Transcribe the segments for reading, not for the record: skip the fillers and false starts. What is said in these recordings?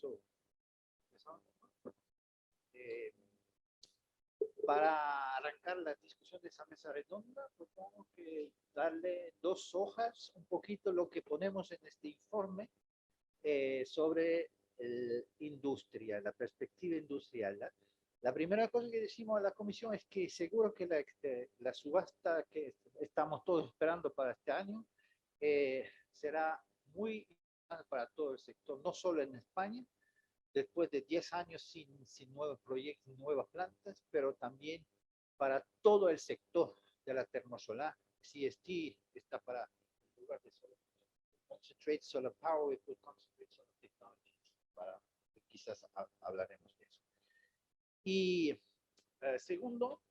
eso empezamos, ¿no? Para arrancar la discusión de esa mesa redonda, propongo que darle 2 hojas, un poquito lo que ponemos en este informe sobre industria, la perspectiva industrial. La primera cosa que decimos a la comisión es que seguro que la subasta que estamos todos esperando para este año será muy importante para todo el sector, no solo en España, después de 10 años sin nuevos proyectos, nuevas plantas, pero también para todo el sector de la termosolar. CST está para, en lugar de solo concentrate solar power, we put concentrate solar technology, para, quizás hablaremos de eso. Y segundo,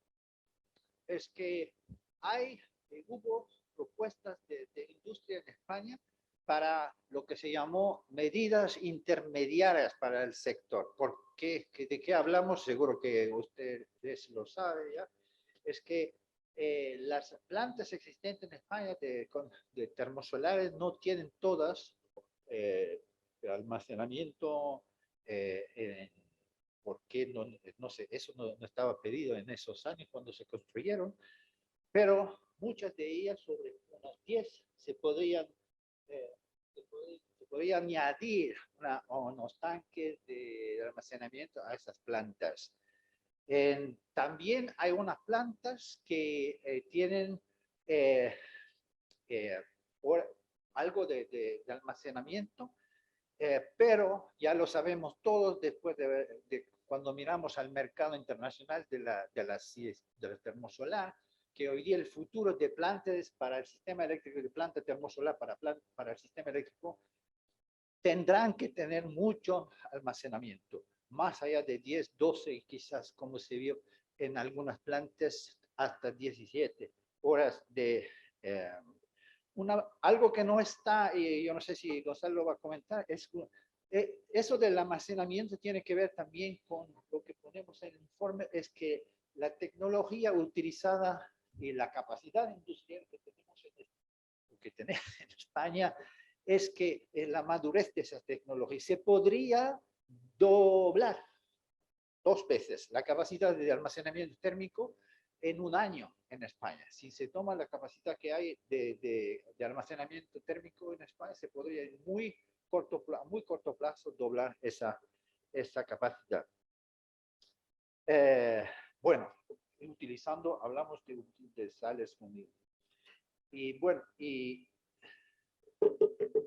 es que hubo propuestas de industria en España para lo que se llamó medidas intermediarias para el sector. ¿Por qué? ¿De qué hablamos? Seguro que ustedes lo saben ya. Es que las plantas existentes en España de termosolares no tienen todas almacenamiento porque no sé, eso no estaba pedido en esos años cuando se construyeron, pero muchas de ellas, sobre unas 10, se podría añadir unos tanques de almacenamiento a esas plantas. También hay unas plantas que tienen algo de almacenamiento, pero ya lo sabemos todos después de cuando miramos al mercado internacional de la termosolar, que hoy día el futuro de plantas para el sistema eléctrico de planta termosolar para el sistema eléctrico tendrán que tener mucho almacenamiento, más allá de 10, 12, quizás como se vio en algunas plantas, hasta 17 horas de... algo que no está, y yo no sé si Gonzalo va a comentar, es eso del almacenamiento tiene que ver también con lo que ponemos en el informe, es que la tecnología utilizada y la capacidad industrial que tenemos en España es que la madurez de esa tecnología se podría doblar 2 veces la capacidad de almacenamiento térmico en un año en España. Si se toma la capacidad que hay de almacenamiento térmico en España, se podría en muy corto plazo doblar esa capacidad. Bueno, hablamos de sales fundidas. Y bueno, y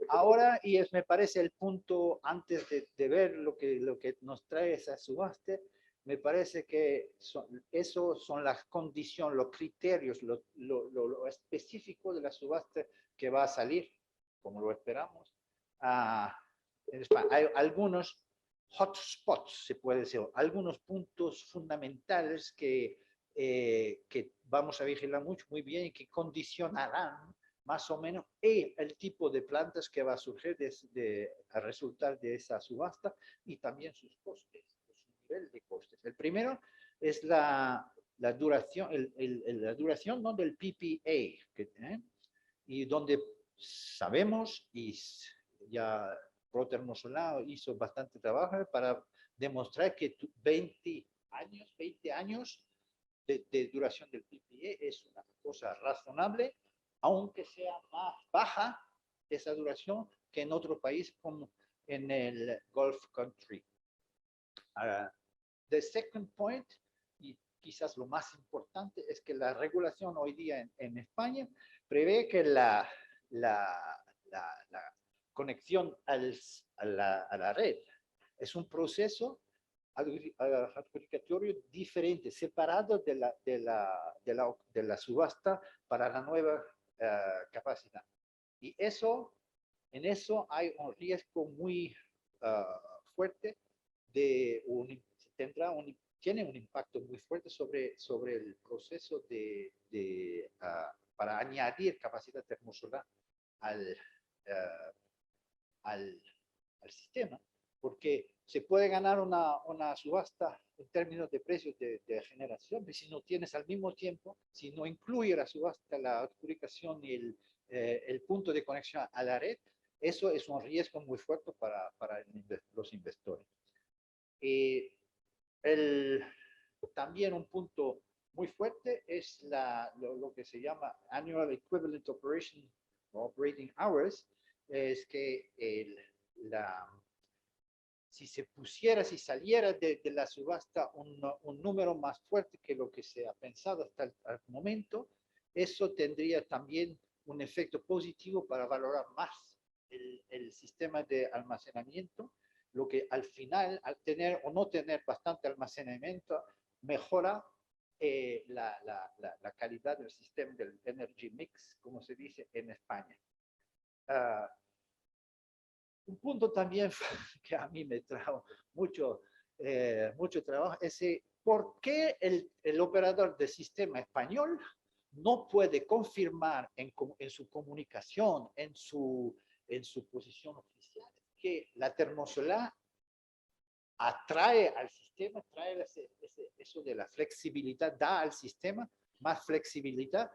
ahora, me parece el punto antes de ver lo que nos trae esa subasta, me parece que esos son las condiciones, los criterios, lo específico de la subasta que va a salir, como lo esperamos. En España hay algunos hotspots, se puede decir, algunos puntos fundamentales que vamos a vigilar muy bien y que condicionarán más o menos el tipo de plantas que va a surgir a resultar de esa subasta y también sus costes, su nivel de costes. El primero es la duración, la duración, ¿no?, del PPA, y donde sabemos, y ya ProTermosolar hizo bastante trabajo para demostrar que 20 años de duración del PPA es una cosa razonable, aunque sea más baja esa duración que en otro país como en el Gulf Country. The second point, y quizás lo más importante, es que la regulación hoy día en España prevé que la conexión a la red es un proceso adjudicatorio diferente, separado de la subasta para la nueva capacidad. Y en eso hay un riesgo muy fuerte tiene un impacto muy fuerte sobre el proceso para añadir capacidad termosolar al sistema, porque se puede ganar una subasta en términos de precios de generación, pero si no tienes al mismo tiempo, si no incluye la subasta, la adjudicación y el punto de conexión a la red, Eso es un riesgo muy fuerte para los inversores. También un punto muy fuerte es lo que se llama Annual Equivalent Operating Hours, es que si saliera de la subasta un número más fuerte que lo que se ha pensado hasta el momento, eso tendría también un efecto positivo para valorar más el sistema de almacenamiento, lo que al final, al tener o no tener bastante almacenamiento, mejora la calidad del sistema del energy mix, como se dice en España. Un punto también que a mí me trajo mucho trabajo es por qué el operador del sistema español no puede confirmar en su comunicación, en su posición oficial, que la termosolar atrae al sistema, trae eso de la flexibilidad, da al sistema más flexibilidad.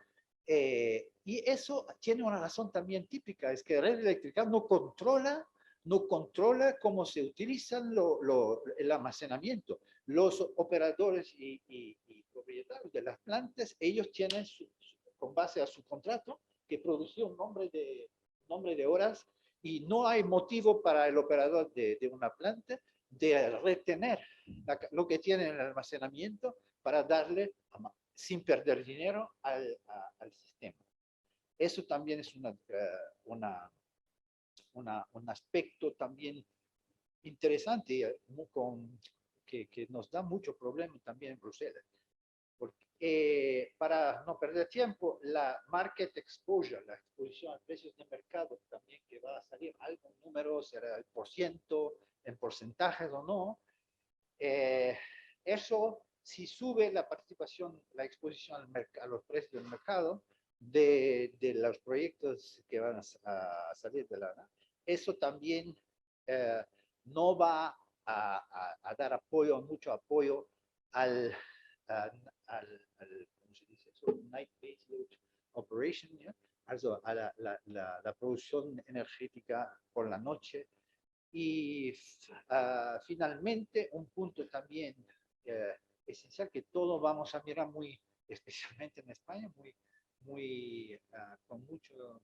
Y eso tiene una razón también típica, es que Red Eléctrica no controla cómo se utiliza el almacenamiento. Los operadores y propietarios de las plantas, ellos tienen, con base a su contrato, que producía un nombre de horas, y no hay motivo para el operador de una planta de retener lo que tiene en el almacenamiento para darle, sin perder dinero, al sistema. Eso también es un aspecto también interesante que nos da mucho problema también en Bruselas. Porque, para no perder tiempo, la market exposure, la exposición a precios de mercado también que va a salir, algún número, será el % en porcentajes o no, eso, si sube la participación, la exposición a los precios del mercado de los proyectos que van a salir de eso también no va a dar mucho apoyo al ¿cómo se dice eso? Night Base Load Operation, ¿ya? Also a la producción energética por la noche. Y finalmente, un punto también esencial que todos vamos a mirar especialmente en España, con mucho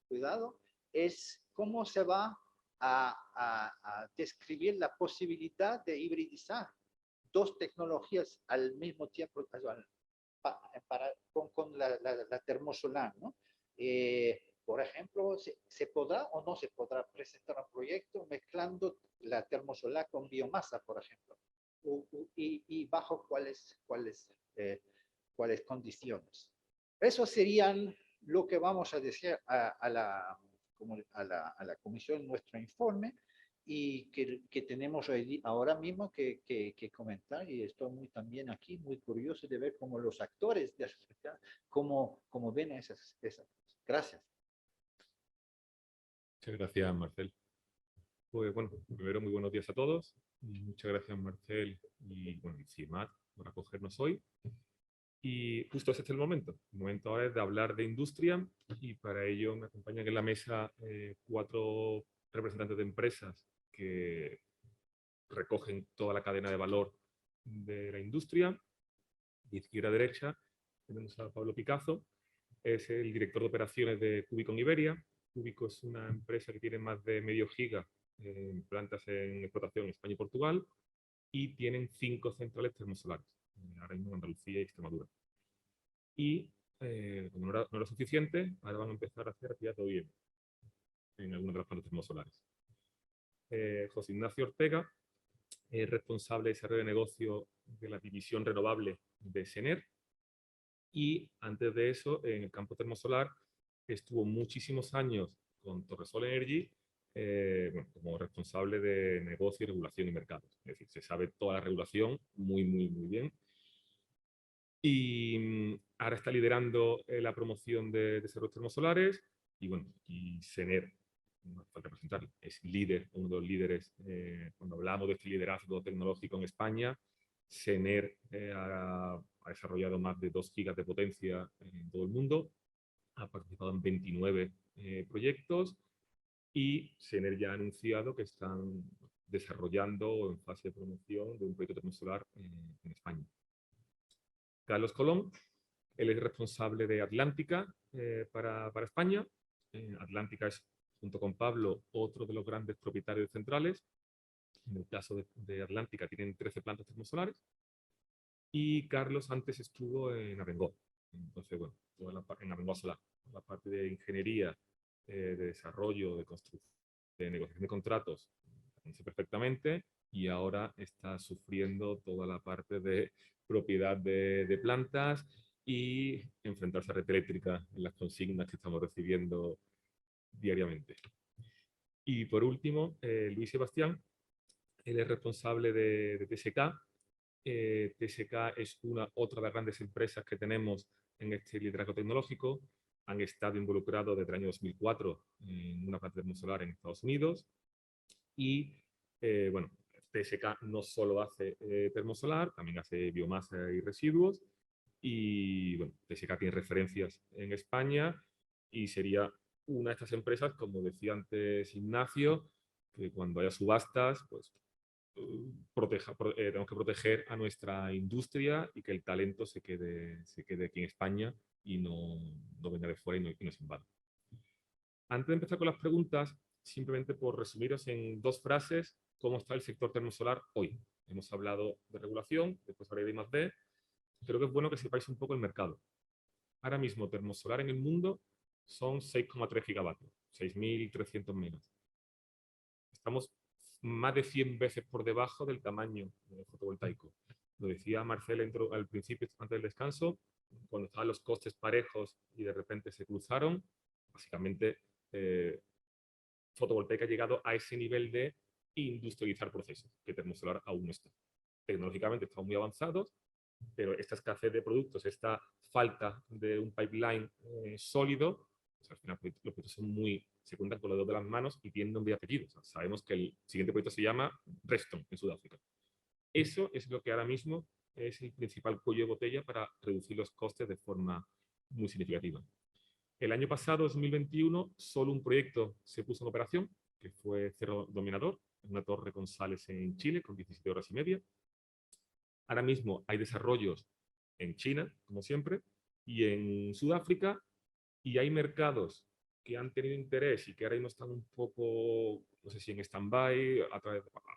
cuidado, es cómo se va a describir la posibilidad de hibridizar dos tecnologías al mismo tiempo, con la termosolar, ¿no? Por ejemplo, ¿se podrá o no se podrá presentar un proyecto mezclando la termosolar con biomasa, por ejemplo? Y bajo cuáles condiciones. Eso serían lo que vamos a decir a la comisión en nuestro informe, y que tenemos ahora mismo que comentar, y estoy también aquí muy curioso de ver cómo los actores de la sociedad, cómo ven esas cosas. Gracias. Muchas gracias, Marcel. Pues bueno, primero muy buenos días a todos. Muchas gracias, Marcel y CIMAD por acogernos hoy. Y justo este es el momento. El momento ahora es de hablar de industria, y para ello me acompañan en la mesa 4 representantes de empresas que recogen toda la cadena de valor de la industria. De izquierda a derecha tenemos a Pablo Picazo, es el director de operaciones de Cúbico en Iberia. Cúbico es una empresa que tiene más de medio giga en plantas en explotación en España y Portugal, y tienen 5 centrales termosolares, ahora mismo en Andalucía y Extremadura. Y como no era suficiente, ahora van a empezar a hacer actividad de OEM en algunas de las plantas termosolares. José Ignacio Ortega es responsable de desarrollo de negocio de la división renovable de SENER, y antes de eso, en el campo termosolar, estuvo muchísimos años con Torresol Energy como responsable de negocio y regulación y mercados. Es decir, se sabe toda la regulación muy bien. Y ahora está liderando la promoción de desarrollos termosolares, y SENER, no hace falta presentarlo, es líder, uno de los líderes. Cuando hablamos de este liderazgo tecnológico en España, SENER ha desarrollado más de 2 gigas de potencia en todo el mundo, ha participado en 29 proyectos, y Sener ya ha anunciado que están desarrollando o en fase de promoción de un proyecto termosolar en España. Carlos Colom, él es responsable de Atlántica para España. Atlántica es, junto con Pablo, otro de los grandes propietarios centrales. En el caso de Atlántica tienen 13 plantas termosolares. Y Carlos antes estuvo en Abengoa. Entonces, bueno, en Abengoa Solar, la parte de ingeniería, de desarrollo, de construcción, de negociación de contratos, la conoce perfectamente y ahora está sufriendo toda la parte de propiedad de plantas y enfrentarse a red eléctrica en las consignas que estamos recibiendo diariamente. Y por último, Luis Sebastián, él es responsable de TSK. TSK es otra de las grandes empresas que tenemos en este liderazgo tecnológico. Han estado involucrados desde el año 2004 en una planta termosolar en Estados Unidos. Y bueno, TSK no solo hace termosolar, también hace biomasa y residuos. Y bueno, TSK tiene referencias en España y sería una de estas empresas, como decía antes Ignacio, que cuando haya subastas, pues tenemos que proteger a nuestra industria y que el talento se quede aquí en España y no venga de fuera y nos invada. Antes de empezar con las preguntas, simplemente por resumiros en 2 frases cómo está el sector termosolar hoy. Hemos hablado de regulación, después hablaré de I+D. Creo que es bueno que sepáis un poco el mercado. Ahora mismo, termosolar en el mundo son 6,3 gigavatios, 6.300 megas. Estamos más de 100 veces por debajo del tamaño fotovoltaico. Lo decía Marcel al principio, antes del descanso, cuando estaban los costes parejos y de repente se cruzaron, básicamente fotovoltaica ha llegado a ese nivel de industrializar procesos, que termosolar aún no está. Tecnológicamente estamos muy avanzados, pero esta escasez de productos, esta falta de un pipeline sólido, pues al final los proyectos se cuentan con los dedos de las manos y tienen nombre y apellido. O sea, sabemos que el siguiente proyecto se llama Reston, en Sudáfrica. Eso es lo que ahora mismo es el principal cuello de botella para reducir los costes de forma muy significativa. El año pasado, 2021, solo un proyecto se puso en operación, que fue Cerro Dominador, una torre con sales en Chile, con 17 horas y media. Ahora mismo hay desarrollos en China, como siempre, y en Sudáfrica, y hay mercados que han tenido interés y que ahora mismo están un poco, no sé si en stand-by,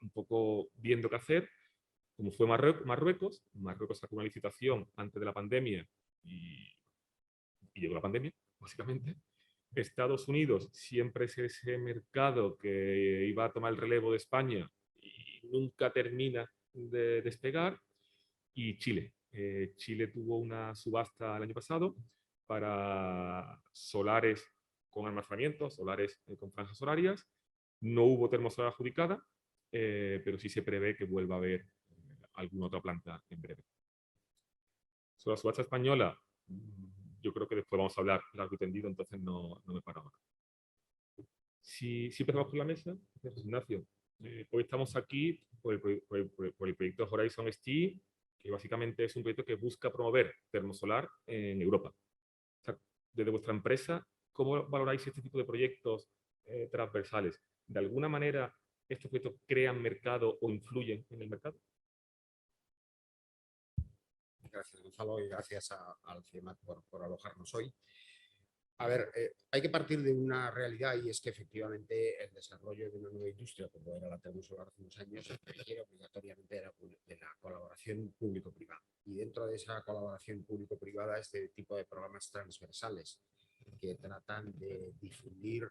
un poco viendo qué hacer, como fue Marruecos. Marruecos sacó una licitación antes de la pandemia y llegó la pandemia, básicamente. Estados Unidos siempre es ese mercado que iba a tomar el relevo de España y nunca termina de despegar. Y Chile. Chile tuvo una subasta el año pasado para solares con almacenamiento, solares con franjas horarias. No hubo termosolar adjudicada, pero sí se prevé que vuelva a haber alguna otra planta en breve. Sobre la subasta española, yo creo que después vamos a hablar largo y tendido, entonces no me paro ahora. Si empezamos con la mesa, Ignacio, hoy estamos aquí por el proyecto Horizon ST, que básicamente es un proyecto que busca promover termosolar en Europa. O sea, desde vuestra empresa, ¿cómo valoráis este tipo de proyectos transversales? ¿De alguna manera estos proyectos crean mercado o influyen en el mercado? Gracias, Gonzalo, y gracias al CIEMAT por alojarnos hoy. A ver, hay que partir de una realidad, y es que efectivamente el desarrollo de una nueva industria, como era la termosolar hace unos años, requiere obligatoriamente de la colaboración público-privada. Y dentro de esa colaboración público-privada, este tipo de programas transversales que tratan de difundir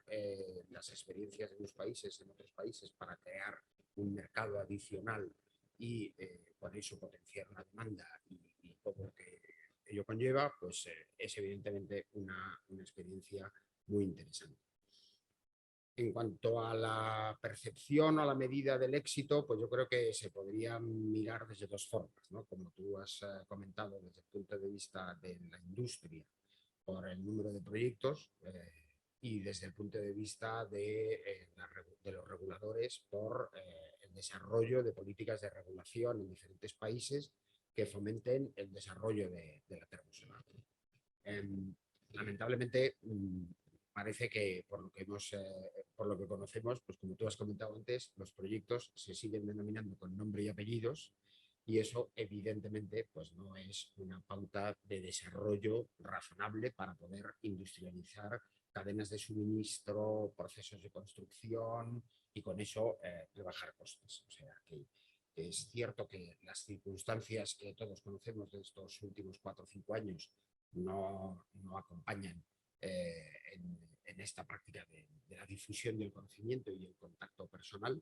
las experiencias de unos países en otros países para crear un mercado adicional y con eso potenciar la demanda y todo lo que ello conlleva, pues es evidentemente una experiencia muy interesante. En cuanto a la percepción o a la medida del éxito, pues yo creo que se podría mirar desde 2 formas, ¿no? Como tú has comentado, desde el punto de vista de la industria, por el número de proyectos, y desde el punto de vista de los reguladores por el desarrollo de políticas de regulación en diferentes países que fomenten el desarrollo de la termosolar. Lamentablemente, parece que por lo que conocemos, pues como tú has comentado antes, los proyectos se siguen denominando con nombre y apellidos y eso evidentemente pues no es una pauta de desarrollo razonable para poder industrializar cadenas de suministro, procesos de construcción y con eso rebajar costes. O sea que es cierto que las circunstancias que todos conocemos de estos últimos 4 o 5 años no acompañan en esta práctica de la difusión del conocimiento y el contacto personal,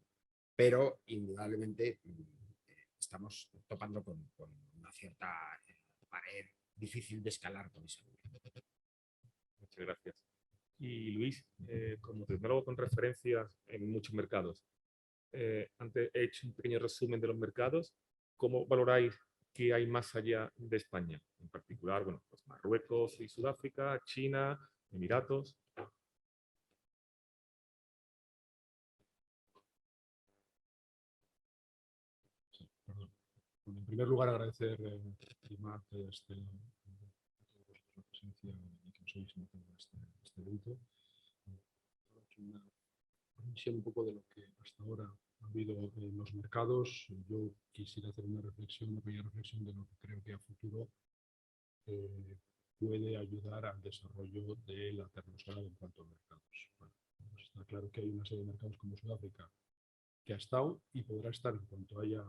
pero indudablemente estamos topando con una cierta pared difícil de escalar por esa vía. Muchas gracias. Y Luis, como tecnólogo con referencias en muchos mercados, antes he hecho un pequeño resumen de los mercados. ¿Cómo valoráis qué hay más allá de España? En particular, bueno, pues Marruecos y Sudáfrica, China, Emiratos. Perdón. Bueno, en primer lugar, agradecer la presencia y que nos habéis invitado a este evento. Una visión un poco de lo que hasta ahora ha habido en los mercados. Yo quisiera hacer una pequeña reflexión de lo que creo que a futuro puede ayudar al desarrollo de la termosolar en cuanto a mercados. Bueno, pues está claro que hay una serie de mercados como Sudáfrica que ha estado y podrá estar en cuanto haya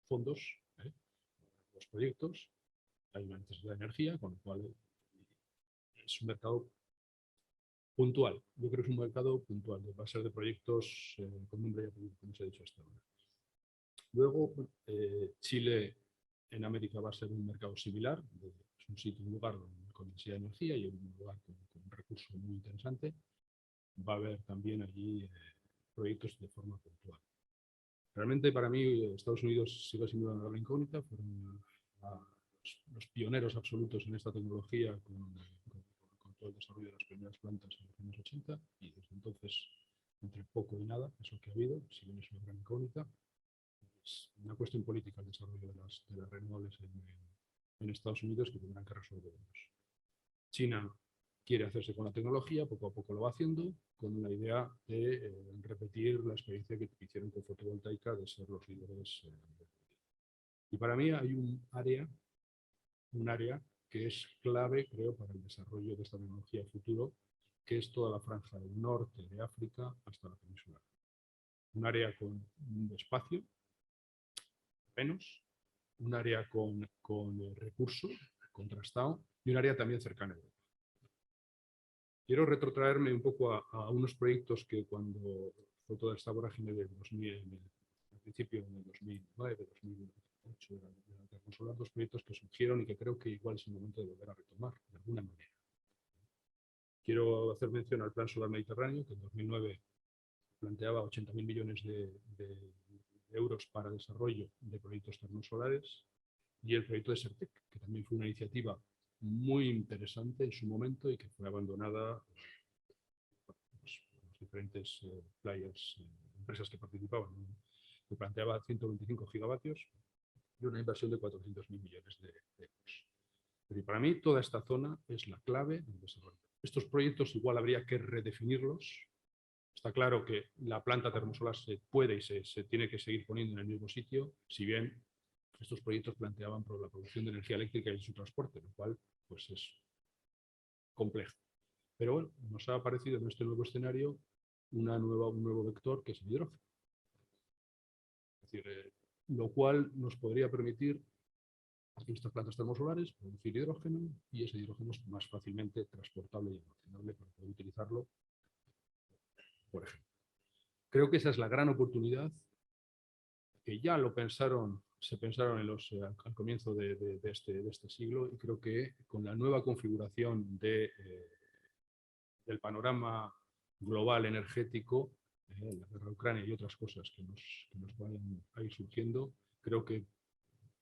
fondos, los proyectos, hay una necesidad de energía, con lo cual es un mercado puntual. Yo creo que es un mercado puntual, va a ser de proyectos con nombre y apellido, como se ha dicho hasta ahora. Luego, Chile en América va a ser un mercado similar, es un sitio, un lugar con densidad de energía y un lugar con un recurso muy interesante. Va a haber también allí proyectos de forma puntual. Realmente para mí Estados Unidos sigue siendo una gran incógnita, fueron los pioneros absolutos en esta tecnología con todo el desarrollo de las primeras plantas en los años 80 y desde entonces entre poco y nada, eso que ha habido, si bien es una gran incógnita. Es una cuestión política el desarrollo de las renovables en Estados Unidos que tendrán que resolver ellos. China quiere hacerse con la tecnología, poco a poco lo va haciendo, con una idea de repetir la experiencia que hicieron con fotovoltaica de ser los líderes. Y para mí hay un área que es clave, creo, para el desarrollo de esta tecnología futuro, que es toda la franja del norte de África hasta la península. Un área con un espacio, menos, un área con recursos contrastado y un área también cercana a Europa. Quiero retrotraerme un poco a unos proyectos que cuando fue toda esta vorágine del 2000, al principio del 2009, 2008, eran dos proyectos que surgieron y que creo que igual es el momento de volver a retomar de alguna manera. Quiero hacer mención al Plan Solar Mediterráneo, que en 2009 planteaba 80.000 millones de euros para desarrollo de proyectos termosolares, y el proyecto de Sertec, que también fue una iniciativa muy interesante en su momento y que fue abandonada por los diferentes players, empresas que participaban, que planteaba 125 gigavatios y una inversión de 400.000 millones de euros. Pero para mí toda esta zona es la clave del desarrollo. Estos proyectos igual habría que redefinirlos. Está claro que la planta termosolar se puede y se tiene que seguir poniendo en el mismo sitio, si bien estos proyectos planteaban por la producción de energía eléctrica y su transporte, lo cual pues es complejo. Pero bueno, nos ha aparecido en este nuevo escenario un nuevo vector que es el hidrógeno. Es decir, lo cual nos podría permitir en estas plantas termosolares producir hidrógeno y ese hidrógeno es más fácilmente transportable y almacenable para poder utilizarlo, por ejemplo. Creo que esa es la gran oportunidad que ya se pensaron al comienzo de este siglo y creo que con la nueva configuración del panorama global energético, la guerra de Ucrania y otras cosas que nos van a ir surgiendo, creo que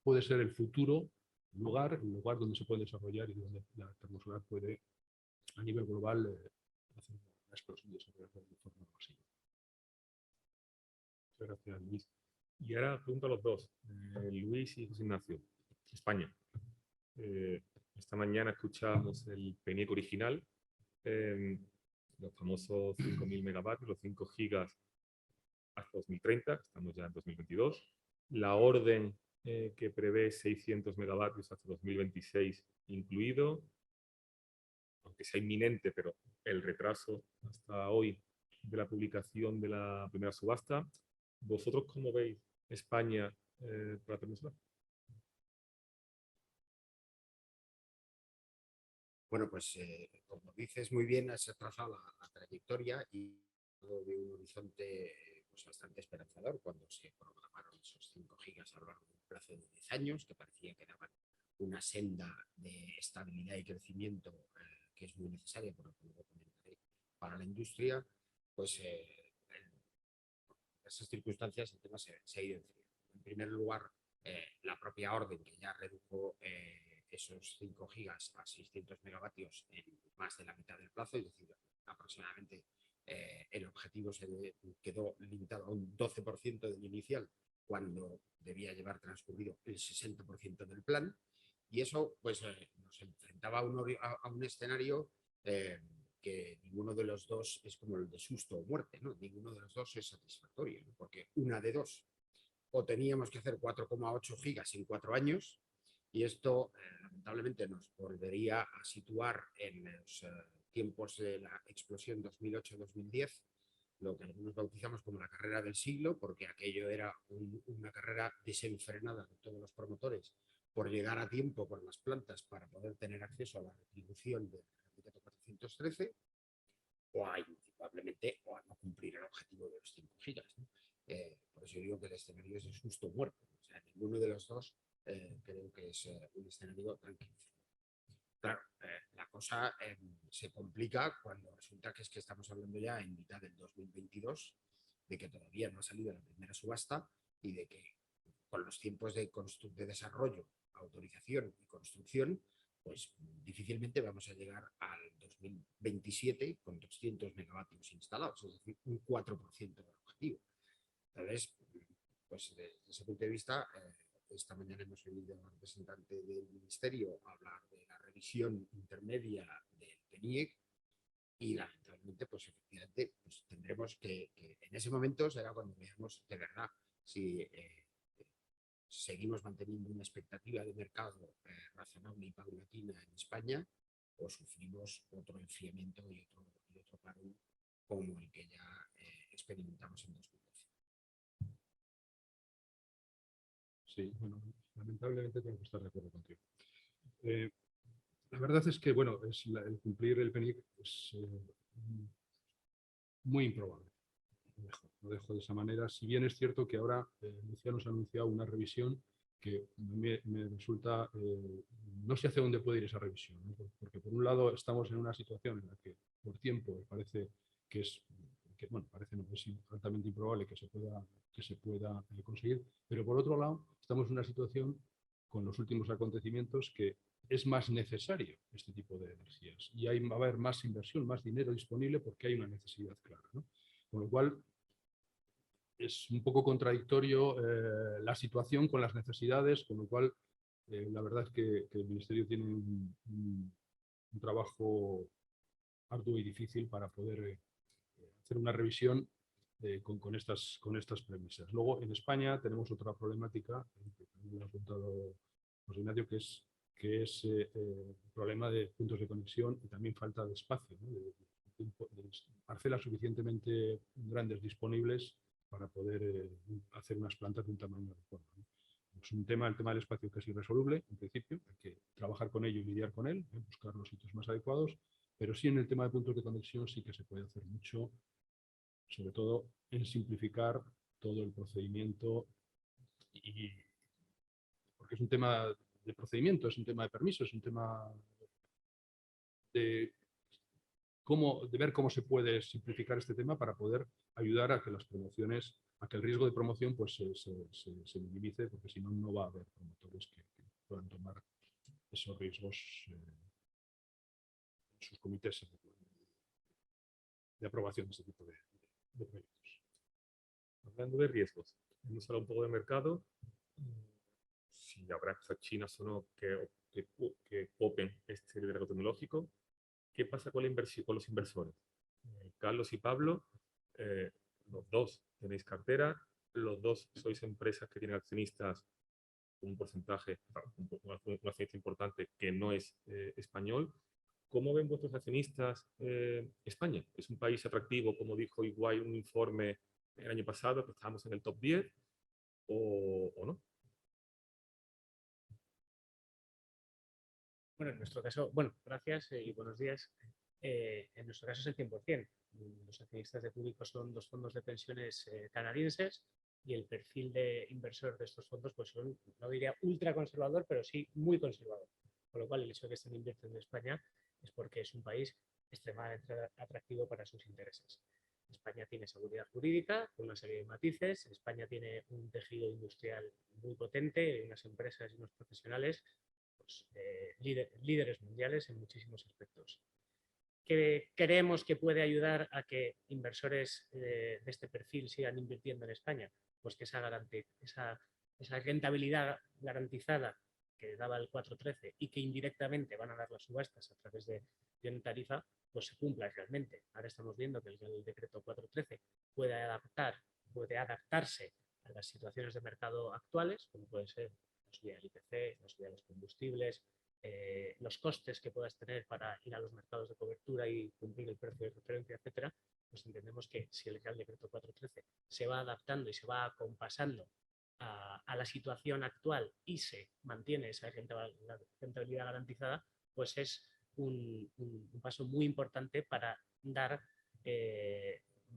puede ser el futuro el lugar donde se puede desarrollar y donde la termosolar puede, a nivel global, hacer una explosión de desarrollo de forma masiva. Muchas gracias, Luis. Y ahora pregunto a los dos, Luis y José Ignacio. España. Esta mañana escuchábamos el PENIEC original los famosos 5.000 megavatios, los 5 gigas hasta 2030, estamos ya en 2022. La orden que prevé 600 megavatios hasta 2026 incluido, aunque sea inminente, pero el retraso hasta hoy de la publicación de la primera subasta. ¿Vosotros cómo veis España para la termosolar? Bueno, pues como dices muy bien, has trazado la trayectoria y de un horizonte pues, bastante esperanzador cuando se programaron esos 5 gigas a lo largo de un plazo de 10 años, que parecía que daban una senda de estabilidad y crecimiento que es muy necesaria, por lo que luego comentaré, para la industria. Pues en esas circunstancias el tema se ha ido enfriando. En primer lugar, la propia orden que ya redujo esos 5 gigas a 600 megavatios en más de la mitad del plazo, es decir, aproximadamente el objetivo se quedó limitado a un 12% del inicial, cuando debía llevar transcurrido el 60% del plan, y eso pues nos enfrentaba a un escenario que ninguno de los dos es como el de susto o muerte, ¿no? Ninguno de los dos es satisfactorio, ¿no? Porque una de dos, o teníamos que hacer 4,8 gigas en 4 años, y esto lamentablemente nos volvería a situar en los tiempos de la explosión 2008-2010, lo que algunos bautizamos como la carrera del siglo, porque aquello era una carrera desenfrenada de todos los promotores por llegar a tiempo con las plantas para poder tener acceso a la retribución del decreto 413, o a indudablemente o a no cumplir el objetivo de los 5 gigas, ¿no? Por eso digo que el escenario es de susto o muerte. O sea, ninguno de los dos creo que es un escenario tranquilo. Claro, la cosa se complica cuando resulta que es que estamos hablando ya en mitad del 2022, de que todavía no ha salido la primera subasta y de que con los tiempos de desarrollo, autorización y construcción, pues difícilmente vamos a llegar al 2027 con 200 megavatios instalados, es decir, un 4% del objetivo. Entonces, pues desde ese punto de vista, esta mañana hemos oído al representante del Ministerio hablar de la revisión intermedia del PNIEC y lamentablemente, pues efectivamente, pues tendremos que en ese momento será cuando veamos de verdad si seguimos manteniendo una expectativa de mercado razonable y paulatina en España, o sufrimos otro enfriamiento y otro parón como el que ya experimentamos en 2012. Sí, bueno, lamentablemente tengo que estar de acuerdo contigo. La verdad es que, bueno, el cumplir el PNIEC es muy improbable. Lo dejo de esa manera. Si bien es cierto que ahora Luciano nos ha anunciado una revisión que me resulta, no sé hacia dónde puede ir esa revisión, ¿no? Porque por un lado estamos en una situación en la que por tiempo parece que es, bueno, parece no, es altamente improbable que se pueda conseguir, pero por otro lado estamos en una situación con los últimos acontecimientos que es más necesario este tipo de energías y va a haber más inversión, más dinero disponible porque hay una necesidad clara, ¿no? Con lo cual, es un poco contradictorio la situación con las necesidades, con lo cual la verdad es que el Ministerio tiene un trabajo arduo y difícil para poder hacer una revisión con estas premisas. Luego, en España tenemos otra problemática, que también lo ha apuntado José Ignacio, que es el problema de puntos de conexión y también falta de espacio, ¿no? de parcelas suficientemente grandes disponibles para poder hacer unas plantas de un tamaño adecuado, ¿no? Es el tema del espacio que es irresoluble, en principio, hay que trabajar con ello y lidiar con él, buscar los sitios más adecuados, pero sí en el tema de puntos de conexión sí que se puede hacer mucho, sobre todo en simplificar todo el procedimiento, porque es un tema de procedimiento, es un tema de permiso, es un tema de ver cómo se puede simplificar este tema para poder ayudar a que las promociones, a que el riesgo de promoción pues, se minimice, porque si no, no va a haber promotores que puedan tomar esos riesgos en sus comités de aprobación de este tipo de proyectos. Hablando de riesgos, hemos hablado un poco de mercado. Si habrá empresas chinas o no que copen este liderazgo tecnológico. ¿Qué pasa con con los inversores? Carlos y Pablo, los dos tenéis cartera, los dos sois empresas que tienen accionistas un porcentaje, un accionista importante que no es español. ¿Cómo ven vuestros accionistas España? ¿Es un país atractivo, como dijo igual un informe el año pasado, que estábamos en el top 10, o no? Bueno, en nuestro caso, bueno, gracias y buenos días. En nuestro caso es el 100%. Los accionistas de Público son dos fondos de pensiones canadienses y el perfil de inversor de estos fondos pues son, no diría ultra conservador, pero sí muy conservador. Con lo cual, el hecho de que estén invirtiendo en España es porque es un país extremadamente atractivo para sus intereses. España tiene seguridad jurídica con una serie de matices. España tiene un tejido industrial muy potente, unas empresas y unos profesionales pues, líderes mundiales en muchísimos aspectos. ¿Que creemos que puede ayudar a que inversores de este perfil sigan invirtiendo en España? Pues que esa rentabilidad garantizada que daba el 4.13 y que indirectamente van a dar las subastas a través de una tarifa, pues se cumpla realmente. Ahora estamos viendo que el decreto 4.13 puede adaptarse a las situaciones de mercado actuales, como puede ser la subida del IPC, la subida de los combustibles, los costes que puedas tener para ir a los mercados de cobertura y cumplir el precio de referencia, etcétera, pues entendemos que si el Real Decreto 413 se va adaptando y se va acompasando a la situación actual y se mantiene esa rentabilidad garantizada, pues es un paso muy importante para dar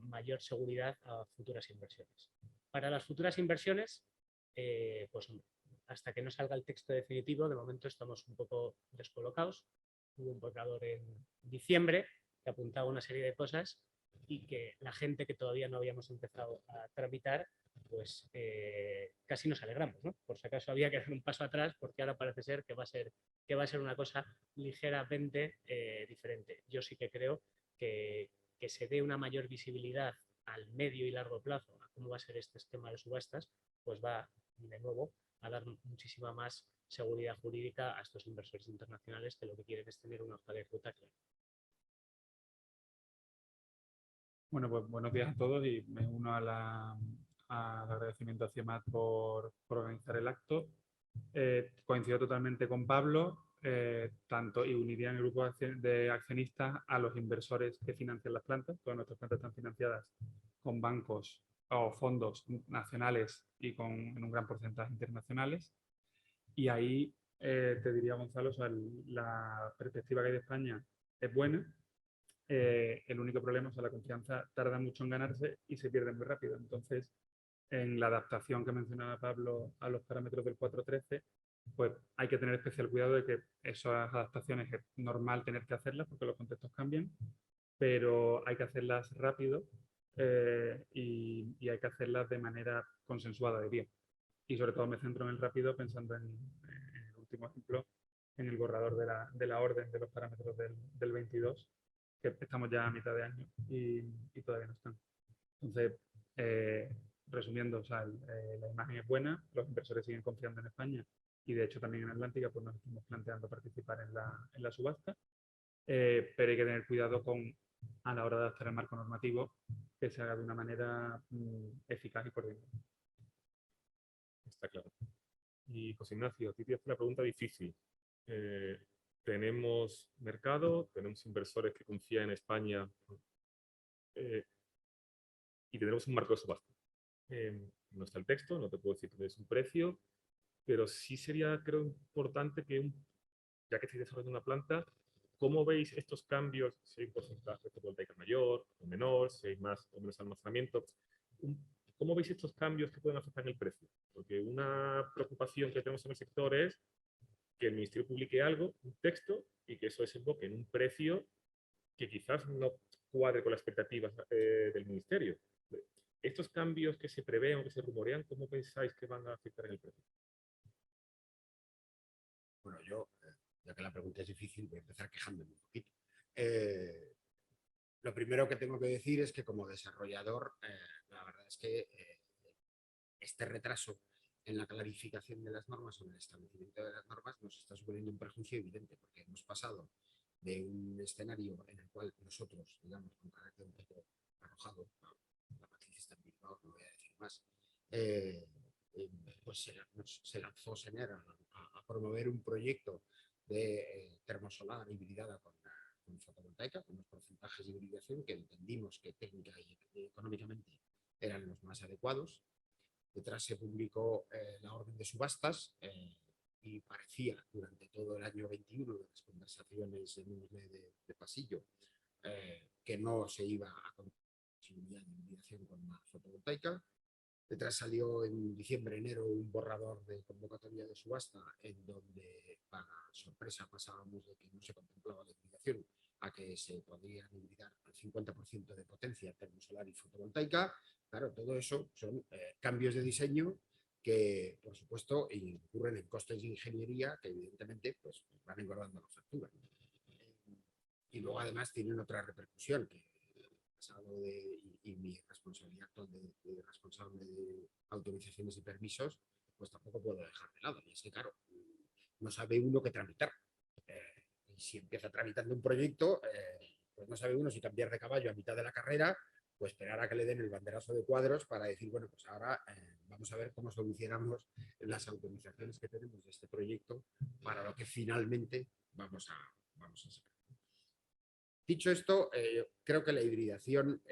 mayor seguridad a futuras inversiones. Para las futuras inversiones, pues hasta que no salga el texto definitivo, de momento estamos un poco descolocados. Hubo un borrador en diciembre que apuntaba una serie de cosas y que la gente que todavía no habíamos empezado a tramitar, pues casi nos alegramos, ¿no? Por si acaso había que dar un paso atrás porque ahora parece ser que va a ser una cosa ligeramente diferente. Yo sí que creo que se dé una mayor visibilidad al medio y largo plazo a cómo va a ser este esquema de subastas, pues va de nuevo a dar muchísima más seguridad jurídica a estos inversores internacionales que lo que quieren es tener una hoja de ruta clara. Bueno, pues buenos días a todos y me uno al agradecimiento a CIEMAT por organizar el acto. Coincido totalmente con Pablo, tanto y uniría en el grupo de accionistas a los inversores que financian las plantas. Todas nuestras plantas están financiadas con bancos o fondos nacionales y en un gran porcentaje internacionales. Y ahí te diría, Gonzalo, o sea, la perspectiva que hay de España es buena. El único problema es que la confianza tarda mucho en ganarse y se pierde muy rápido. Entonces, en la adaptación que mencionaba Pablo a los parámetros del 4.13, pues hay que tener especial cuidado de que esas adaptaciones es normal tener que hacerlas porque los contextos cambian, pero hay que hacerlas rápido y hay que hacerlas de manera consensuada de bien. Y sobre todo me centro en el rápido pensando en el último ejemplo, en el borrador de la orden de los parámetros del 22, que estamos ya a mitad de año y todavía no están. Entonces, resumiendo, o sea, la imagen es buena, los inversores siguen confiando en España y de hecho también en Atlántica pues nos estamos planteando participar en la subasta, pero hay que tener cuidado a la hora de adaptar el marco normativo que se haga de una manera eficaz y coordinada. Está claro. Y José Ignacio, a ti te hace una pregunta difícil. Tenemos mercado, tenemos inversores que confían en España y tenemos un marco de subasta. No está el texto, no te puedo decir que es un precio, pero sí sería, creo, importante que, ya que estáis desarrollando una planta, ¿cómo veis estos cambios? Si hay un porcentaje fotovoltaica mayor o menor, si hay más o menos almacenamiento. ¿Cómo veis estos cambios que pueden afectar en el precio? Porque una preocupación que tenemos en el sector es que el Ministerio publique algo, un texto, y que eso desemboque en un precio que quizás no cuadre con las expectativas del Ministerio. Estos cambios que se prevén o que se rumorean, ¿cómo pensáis que van a afectar en el precio? Bueno, yo, ya que la pregunta es difícil, voy a empezar quejándome un poquito. Lo primero que tengo que decir es que como desarrollador, la verdad es que este retraso en la clarificación de las normas o en el establecimiento de las normas nos está suponiendo un perjuicio evidente, porque hemos pasado de un escenario en el cual nosotros, digamos, con carácter un poco arrojado, la matriz está en Bilbao, no voy a decir más, pues se lanzó Sener a promover un proyecto de termosolar hibridada con fotovoltaica, con unos porcentajes de hibridación que entendimos que técnica y económicamente eran los más adecuados. Detrás se publicó la orden de subastas y parecía durante todo el año 21 de las conversaciones de pasillo que no se iba a continuar de hibridación con la fotovoltaica. Detrás salió en diciembre, enero un borrador de convocatoria de subasta en donde, para sorpresa, pasábamos de que no se contemplaba la hibridación a que se podrían hibridar al 50% de potencia termosolar y fotovoltaica. Claro, todo eso son cambios de diseño que, por supuesto, incurren en costes de ingeniería que, evidentemente, pues, van engordando la factura. Y luego, además, tienen otra repercusión que y mi responsabilidad de responsable de autorizaciones y permisos, pues tampoco puedo dejar de lado. Y es que, claro, no sabe uno qué tramitar. Y si empieza tramitando un proyecto, pues no sabe uno si cambiar de caballo a mitad de la carrera o esperar a que le den el banderazo de cuadros para decir, bueno, pues ahora vamos a ver cómo solucionamos las autorizaciones que tenemos de este proyecto para lo que finalmente vamos a sacar. Dicho esto, creo que la hibridación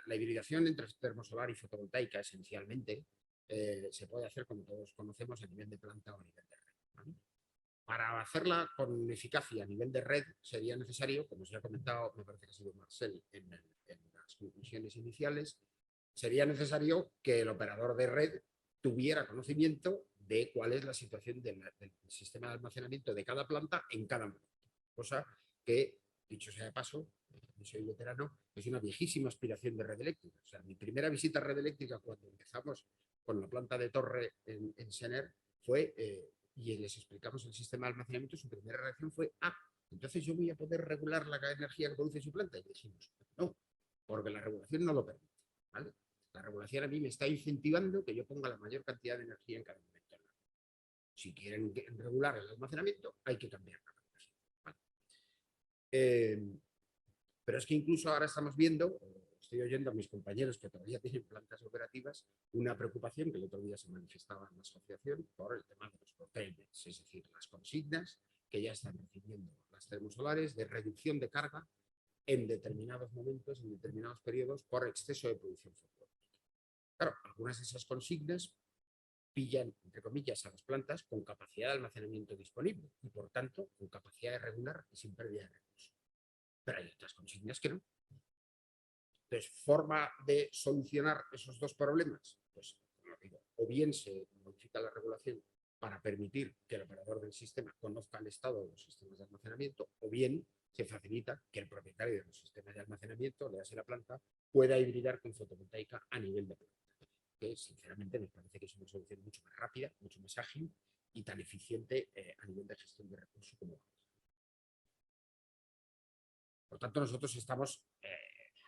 la hibridación entre termosolar y fotovoltaica esencialmente se puede hacer, como todos conocemos, a nivel de planta o a nivel de red, ¿vale? Para hacerla con eficacia a nivel de red sería necesario, como os he comentado, me parece que ha sido Marcel en las conclusiones iniciales, sería necesario que el operador de red tuviera conocimiento de cuál es la situación del sistema de almacenamiento de cada planta en cada momento, cosa que, dicho sea de paso, yo soy veterano, es una viejísima aspiración de red eléctrica. O sea, mi primera visita a red eléctrica cuando empezamos con la planta de Torre en Sener fue, y les explicamos el sistema de almacenamiento, su primera reacción fue, entonces yo voy a poder regular la energía que produce su planta. Y dijimos, no, porque la regulación no lo permite, ¿vale? La regulación a mí me está incentivando que yo ponga la mayor cantidad de energía en cada momento. Si quieren regular el almacenamiento, hay que cambiar la regulación, ¿vale? Pero es que incluso ahora estamos viendo, estoy oyendo a mis compañeros que todavía tienen plantas operativas, una preocupación que el otro día se manifestaba en la asociación por el tema de los curtailments, es decir, las consignas que ya están recibiendo las termosolares de reducción de carga en determinados momentos, en determinados periodos, por exceso de producción fotovoltaica. Claro, algunas de esas consignas pillan, entre comillas, a las plantas con capacidad de almacenamiento disponible y, por tanto, con capacidad de regular y sin pérdida de recursos. Pero hay otras consignas que no. Entonces, forma de solucionar esos dos problemas, pues, como digo, o bien se modifica la regulación para permitir que el operador del sistema conozca el estado de los sistemas de almacenamiento, o bien se facilita que el propietario de los sistemas de almacenamiento, le hace la planta, pueda hibridar con fotovoltaica a nivel de planta. Que sinceramente me parece que es una solución mucho más rápida, mucho más ágil y tan eficiente a nivel de gestión de recursos como vamos. Por tanto, nosotros estamos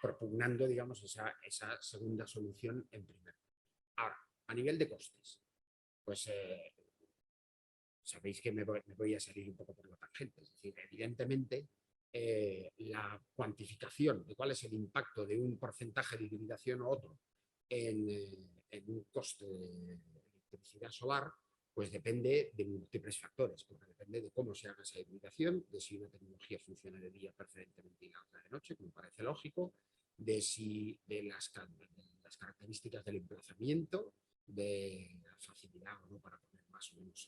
propugnando, digamos, esa segunda solución en primer lugar. Ahora, a nivel de costes, pues sabéis que me voy a salir un poco por la tangente. Es decir, evidentemente, la cuantificación de cuál es el impacto de un porcentaje de hibridación u otro en un coste de electricidad solar, pues depende de múltiples factores, porque depende de cómo se haga esa hibridación, de si una tecnología funciona de día preferentemente y la otra de noche, como parece lógico, de las características del emplazamiento, de la facilidad o no para poner más o menos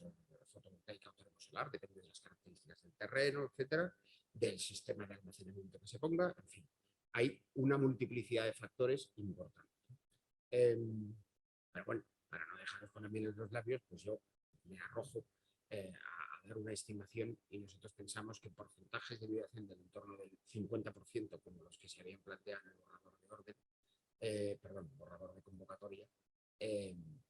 fotovoltaica o termosolar, depende de las características del terreno, etcétera, del sistema de almacenamiento que se ponga, en fin, hay una multiplicidad de factores importantes. Pero bueno, para no dejaros con la miel en los labios, pues yo me arrojo a dar una estimación y nosotros pensamos que porcentajes de hibridación del entorno del 50%, como los que se habían planteado en el borrador de orden, borrador de convocatoria,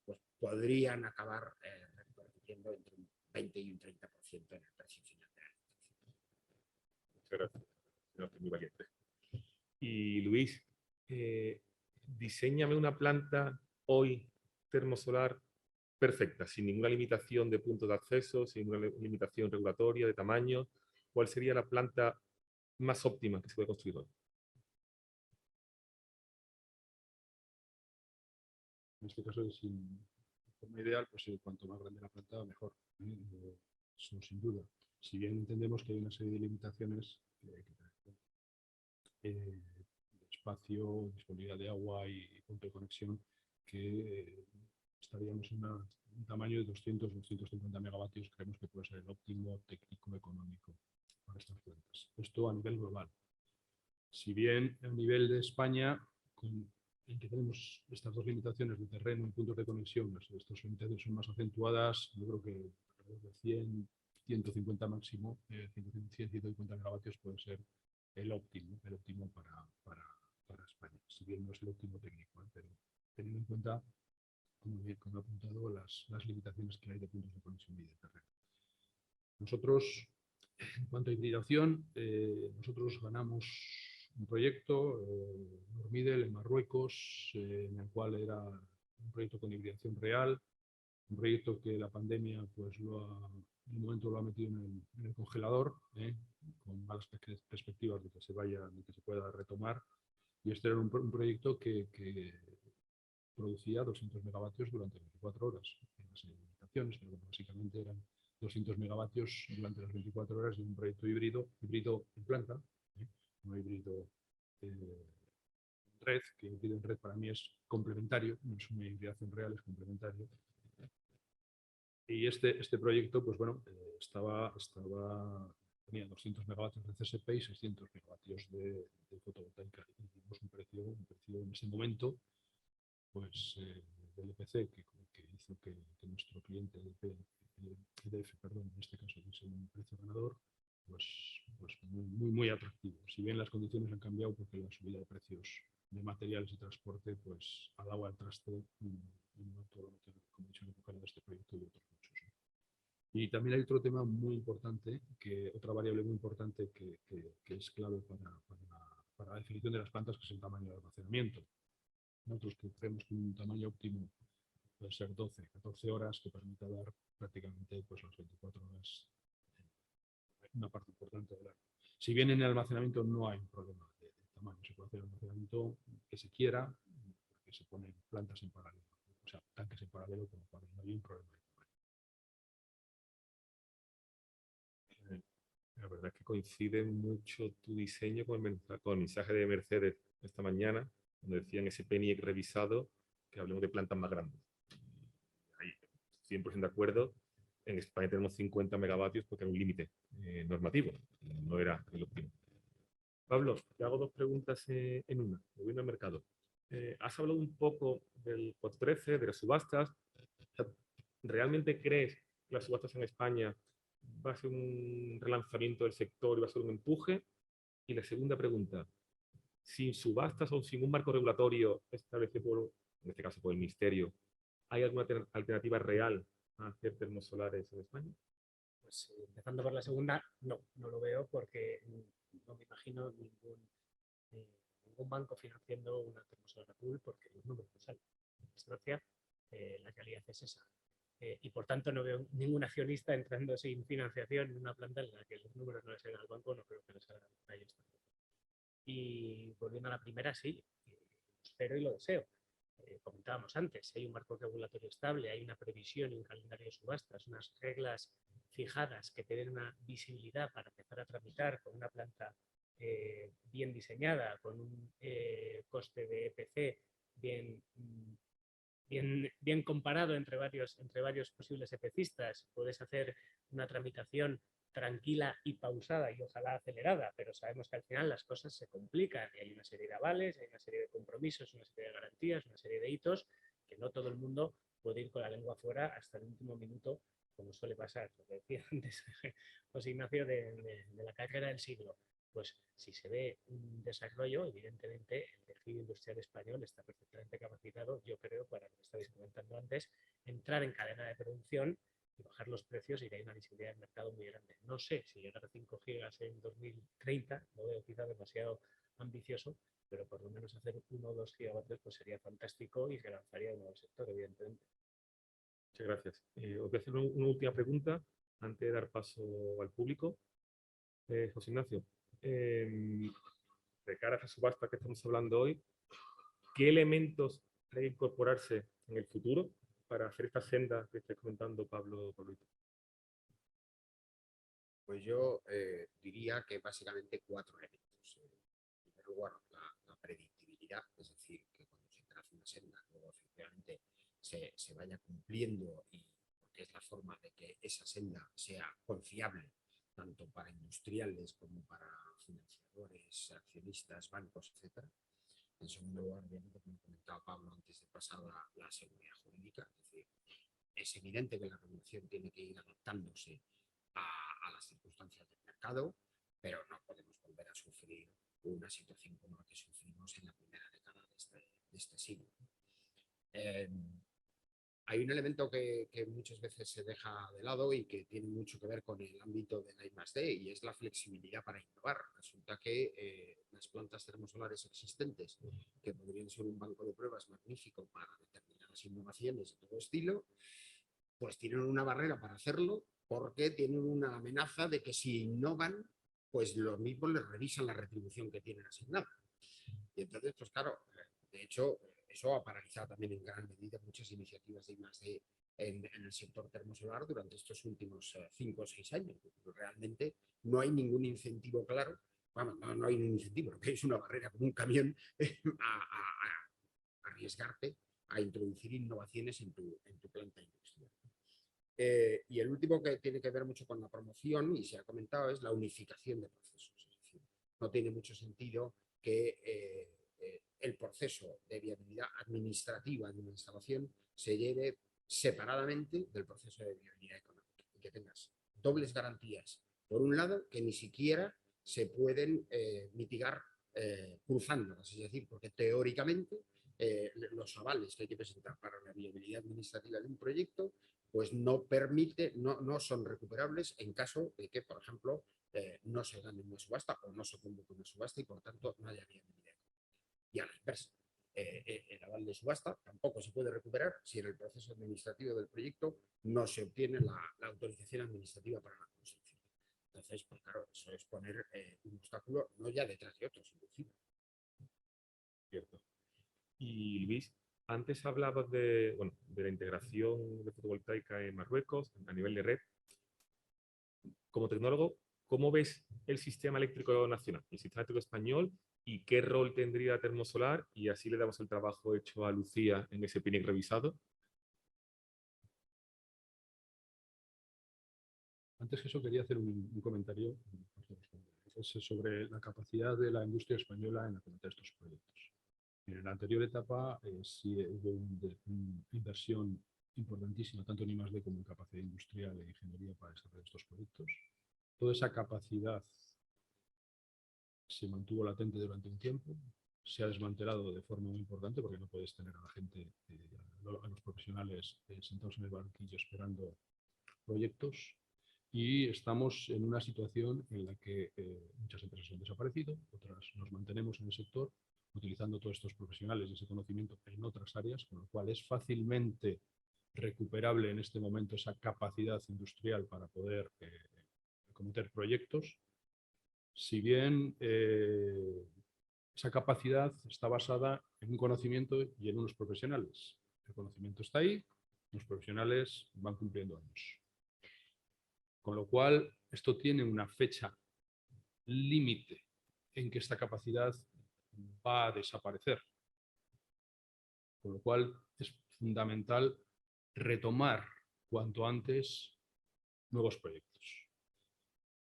pues podrían acabar repercutiendo entre un 20 y un 30% en el precio final de la licitación. Muchas gracias, señor, muy valiente. Y Luis, diséñame una planta hoy termosolar perfecta, sin ninguna limitación de puntos de acceso, sin ninguna limitación regulatoria de tamaño, ¿cuál sería la planta más óptima que se puede construir hoy? En este caso, de forma ideal, pues cuanto más grande la planta, mejor. Eso sin duda. Si bien entendemos que hay una serie de limitaciones de espacio, disponibilidad de agua y punto de conexión, que estaríamos en un tamaño de 200-250 megavatios, creemos que puede ser el óptimo técnico-económico para estas plantas. Esto a nivel global. Si bien a nivel de España, en que tenemos estas dos limitaciones de terreno y puntos de conexión, estas limitaciones son más acentuadas, yo creo que alrededor de 100, 150 máximo, 150 megavatios puede ser el óptimo para España, si bien no es el óptimo técnico, pero teniendo en cuenta, como he apuntado, las limitaciones que hay de puntos de conexión y de terreno. Nosotros, en cuanto a hibridación, nosotros ganamos un proyecto, Normidel, en Marruecos, en el cual era un proyecto con hibridación real, un proyecto que la pandemia pues en un momento lo ha metido en el congelador, con malas perspectivas de que se pueda retomar. Y este era un proyecto que producía 200 megavatios durante 24 horas. En las limitaciones, pero básicamente eran 200 megavatios durante las 24 horas de un proyecto híbrido en planta, no híbrido en red, que híbrido en red para mí es complementario, no es una hibridación real, es complementario. Y este proyecto, pues bueno, tenía 200 megavatios de CSP y 600 megavatios de fotovoltaica. Y dimos un precio en ese momento, pues del EPC, que hizo que nuestro cliente EDF, perdón, en este caso, es un precio ganador, pues muy atractivo. Si bien las condiciones han cambiado porque la subida de precios de materiales y transporte pues ha dado al traste todo lo que como he dicho, en de este proyecto y otros muchos. Y también hay otro tema muy importante, otra variable muy importante que es clave para la definición de las plantas, que es el tamaño de almacenamiento. Nosotros creemos que un tamaño óptimo puede ser 12, 14 horas, que permita dar prácticamente pues, las 24 horas una parte importante del año. Si bien en el almacenamiento no hay un problema de tamaño, se puede hacer almacenamiento que se quiera, porque se ponen plantas en paralelo, o sea, tanques en paralelo, con lo cual no hay un problema. La verdad es que coincide mucho tu diseño con el mensaje de Mercedes esta mañana, donde decían ese PNIEC revisado, que hablemos de plantas más grandes. Ahí, 100% de acuerdo. En España tenemos 50 megavatios porque era un límite normativo, no era el óptimo. Pablo, te hago dos preguntas en una. Me voy al mercado. Has hablado un poco del COT13, de las subastas. ¿Realmente crees que las subastas en España va a ser un relanzamiento del sector y va a ser un empuje? Y la segunda pregunta, sin subastas o sin un marco regulatorio establecido, en este caso por el Ministerio, ¿hay alguna alternativa real a hacer termosolares en España? Pues empezando por la segunda, no lo veo porque no me imagino ningún banco financiando una termosolar pool porque los números no salen. En desgracia, la realidad es esa. Y por tanto no veo ningún accionista entrando sin financiación en una planta en la que los números no le salen al banco, no creo que les salgan a ellos tampoco. Y volviendo a la primera, sí, lo espero y lo deseo. Comentábamos antes, hay un marco regulatorio estable, hay una previsión y un calendario de subastas, unas reglas fijadas que te den una visibilidad para empezar a tramitar con una planta bien diseñada, con un coste de EPC bien comparado entre varios posibles EPCistas. Puedes hacer una tramitación tranquila y pausada y ojalá acelerada, pero sabemos que al final las cosas se complican y hay una serie de avales, hay una serie de compromisos, una serie de garantías, una serie de hitos que no todo el mundo puede ir con la lengua fuera hasta el último minuto, como suele pasar, lo que decía antes José Ignacio de la carrera del siglo. Pues si se ve un desarrollo, evidentemente el tejido industrial español está perfectamente capacitado, yo creo, para lo que estabais comentando antes, entrar en cadena de producción y bajar los precios y que hay una visibilidad del mercado muy grande. No sé si llegar a 5 gigas en 2030, lo veo quizá demasiado ambicioso, pero por lo menos hacer 1 o 2 gigavatios pues sería fantástico y relanzaría de nuevo el sector, evidentemente. Muchas gracias. Os voy a hacer una última pregunta antes de dar paso al público. José Ignacio, de cara a esa subasta que estamos hablando hoy, ¿qué elementos hay que incorporarse en el futuro para hacer esta senda que está comentando Pablito? Pues yo diría que básicamente 4 elementos. En primer lugar, la predictibilidad, es decir, que cuando se traza una senda, luego efectivamente se vaya cumpliendo y porque es la forma de que esa senda sea confiable tanto para industriales como para financiadores, accionistas, bancos, etcétera. En segundo lugar, obviamente, como comentaba Pablo antes de pasar la seguridad jurídica, es decir, es evidente que la regulación tiene que ir adaptándose a las circunstancias del mercado, pero no podemos volver a sufrir una situación como la que sufrimos en la primera década de este siglo. Hay un elemento que muchas veces se deja de lado y que tiene mucho que ver con el ámbito de la I+D y es la flexibilidad para innovar. Resulta que las plantas termosolares existentes, que podrían ser un banco de pruebas magnífico para determinadas innovaciones de todo estilo, pues tienen una barrera para hacerlo porque tienen una amenaza de que si innovan, pues los mismos les revisan la retribución que tienen asignada. Y entonces, pues claro, de hecho, eso ha paralizado también en gran medida muchas iniciativas de I+D en el sector termosolar durante estos últimos 5 o 6 años. Realmente no hay ningún incentivo claro, vamos, no hay ningún incentivo, lo que es una barrera como un camión a arriesgarte a introducir innovaciones en tu planta industrial. Y el último que tiene que ver mucho con la promoción, y se ha comentado, es la unificación de procesos. Es decir, no tiene mucho sentido que el proceso de viabilidad administrativa de una instalación se lleve separadamente del proceso de viabilidad económica y que tengas dobles garantías. Por un lado, que ni siquiera se pueden mitigar cruzándolas, es decir, porque teóricamente los avales que hay que presentar para la viabilidad administrativa de un proyecto pues no son recuperables en caso de que, por ejemplo, no se gane una subasta o no se convoque una subasta y, por tanto, no haya viabilidad. Y a la inversa, el aval de subasta tampoco se puede recuperar si en el proceso administrativo del proyecto no se obtiene la autorización administrativa para la construcción. Entonces, pues claro, eso es poner un obstáculo no ya detrás de otro, sino encima. Cierto. Y Luis, antes hablabas de la integración de fotovoltaica en Marruecos a nivel de red. Como tecnólogo, ¿cómo ves el sistema eléctrico nacional, el sistema eléctrico español, y qué rol tendría termosolar? Y así le damos el trabajo hecho a Lucía en ese PNIEC revisado. Antes que eso quería hacer un comentario sobre la capacidad de la industria española en acometer estos proyectos. En la anterior etapa sí hubo una inversión importantísima, tanto en I+D como en capacidad industrial e ingeniería para desarrollar estos proyectos. Toda esa capacidad se mantuvo latente durante un tiempo, se ha desmantelado de forma muy importante porque no puedes tener a la gente, a los profesionales sentados en el banquillo esperando proyectos. Y estamos en una situación en la que muchas empresas han desaparecido, otras nos mantenemos en el sector utilizando todos estos profesionales y ese conocimiento en otras áreas, con lo cual es fácilmente recuperable en este momento esa capacidad industrial para poder acometer proyectos, si bien esa capacidad está basada en un conocimiento y en unos profesionales. El conocimiento está ahí, los profesionales van cumpliendo años. Con lo cual, esto tiene una fecha límite en que esta capacidad va a desaparecer. Con lo cual, es fundamental retomar cuanto antes nuevos proyectos.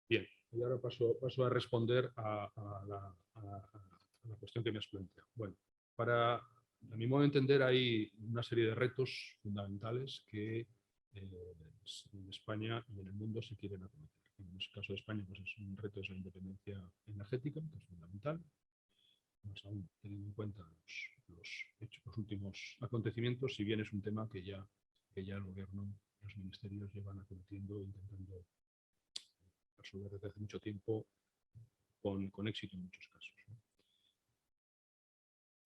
Bien, y ahora paso a responder a la cuestión que me has planteado. Bueno, a mi modo de entender, hay una serie de retos fundamentales que en España y en el mundo se quieren acometer. En el caso de España, pues es un reto de la independencia energética, que es fundamental, más aún teniendo en cuenta los últimos acontecimientos, si bien es un tema que ya el gobierno, los ministerios llevan acometiendo, intentando resolver desde hace mucho tiempo con éxito en muchos casos.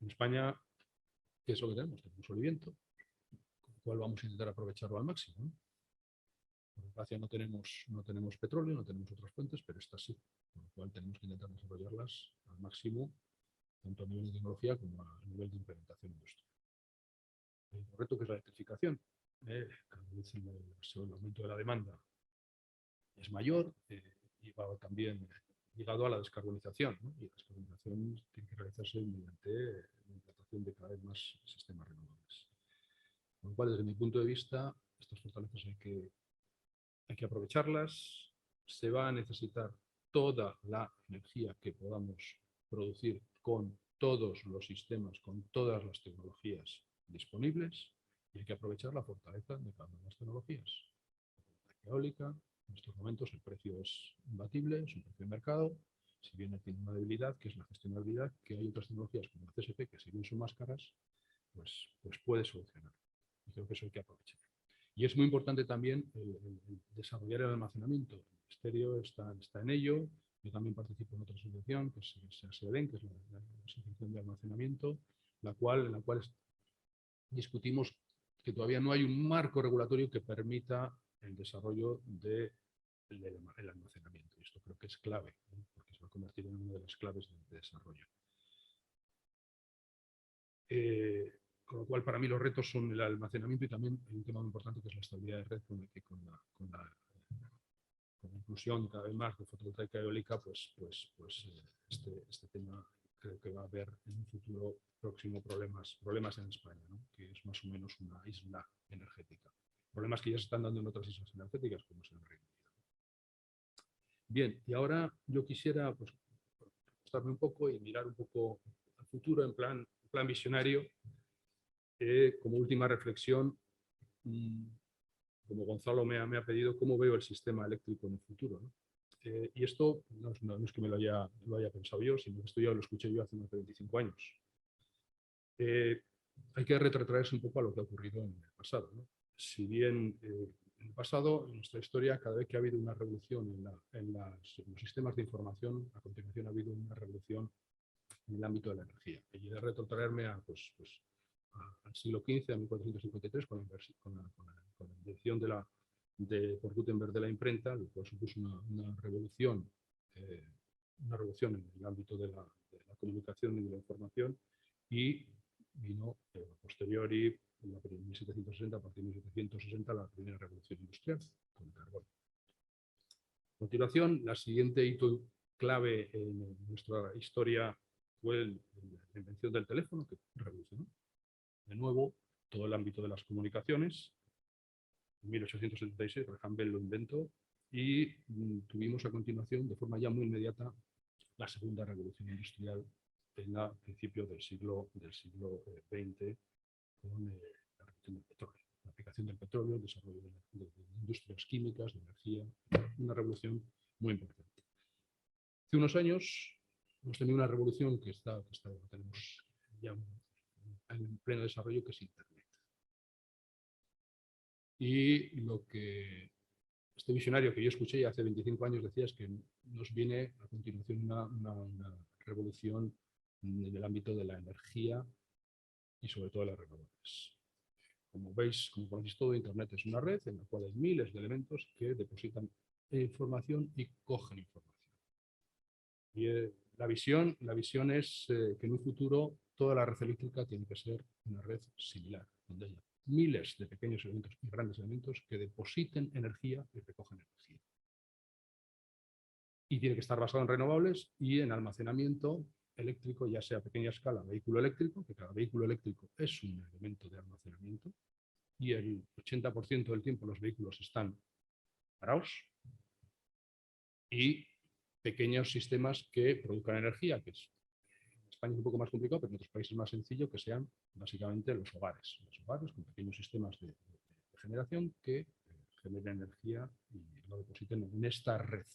En España, ¿qué es lo que tenemos? Tenemos sol y viento, con lo cual vamos a intentar aprovecharlo al máximo, ¿no? Por desgracia no tenemos petróleo, no tenemos otras fuentes, pero estas sí, con lo cual tenemos que intentar desarrollarlas al máximo, tanto a nivel de tecnología como a nivel de implementación industrial. El reto que es la electrificación. Cada vez el aumento de la demanda es mayor y va también ligado a la descarbonización, ¿no? Y la descarbonización tiene que realizarse mediante la implantación de cada vez más sistemas renovables. Con lo cual, desde mi punto de vista, estas fortalezas hay que aprovecharlas. Se va a necesitar toda la energía que podamos producir con todos los sistemas, con todas las tecnologías disponibles, y hay que aprovechar la fortaleza de cada una de las tecnologías. La eólica, en estos momentos el precio es imbatible, es un precio de mercado, si bien tiene una debilidad, que es la gestionabilidad, que hay otras tecnologías como la CSP, que si bien son más caras, pues puede solucionar. Y creo que eso hay que aprovechar. Y es muy importante también el desarrollar el almacenamiento. El Ministerio está en ello. Yo también participo en otra asociación, que es SEADEN, que es la Asociación de Almacenamiento, en la cual discutimos que todavía no hay un marco regulatorio que permita el desarrollo del almacenamiento. Y esto creo que es clave, ¿no? Porque se va a convertir en una de las claves de desarrollo. Con lo cual, para mí los retos son el almacenamiento y también hay un tema muy importante que es la estabilidad de red, con la inclusión cada vez más de fotovoltaica eólica, este tema creo que va a haber en un futuro próximo problemas en España, ¿no? Que es más o menos una isla energética. Problemas que ya se están dando en otras islas energéticas, como es el Reino Unido. Bien, y ahora yo quisiera acostarme un poco y mirar un poco al futuro en plan visionario. Como última reflexión, como Gonzalo me ha pedido, cómo veo el sistema eléctrico en el futuro, ¿no? Y esto no es que me lo haya pensado yo, sino que esto ya lo escuché yo hace más de 25 años. Hay que retrotraerse un poco a lo que ha ocurrido en el pasado, ¿no? Si bien en el pasado, en nuestra historia, cada vez que ha habido una revolución en los sistemas de información, a continuación ha habido una revolución en el ámbito de la energía. Y de retrotraerme al siglo XV, a 1453, con la invención por Gutenberg de la imprenta, lo cual supuso una revolución en el ámbito de la comunicación y de la información, y vino a posteriori, en 1760, a partir de 1760, la primera revolución industrial con el carbón. A continuación, la siguiente hito clave en nuestra historia fue la invención del teléfono, que revolucionó de nuevo todo el ámbito de las comunicaciones. En 1876 Graham Bell lo inventó y tuvimos a continuación, de forma ya muy inmediata, la segunda revolución industrial a principios del siglo XX, con la revolución del petróleo, la aplicación del petróleo, el desarrollo de industrias químicas, de energía, una revolución muy importante. Hace unos años hemos tenido una revolución que tenemos ya en pleno desarrollo, que es Internet. Y lo que este visionario que yo escuché ya hace 25 años decía es que nos viene a continuación una revolución en el ámbito de la energía y sobre todo de las renovables. Como veis, como conocéis todo, Internet es una red en la cual hay miles de elementos que depositan información y cogen información. Y la visión es que en un futuro toda la red eléctrica tiene que ser una red similar, donde haya miles de pequeños elementos y grandes elementos que depositen energía y recogen energía. Y tiene que estar basado en renovables y en almacenamiento eléctrico, ya sea a pequeña escala, vehículo eléctrico, que cada vehículo eléctrico es un elemento de almacenamiento, y el 80% del tiempo los vehículos están parados, y pequeños sistemas que produzcan energía, que es, en España es un poco más complicado, pero en otros países es más sencillo, que sean básicamente los hogares. Los hogares con pequeños sistemas de generación que generen energía y lo depositen en esta red.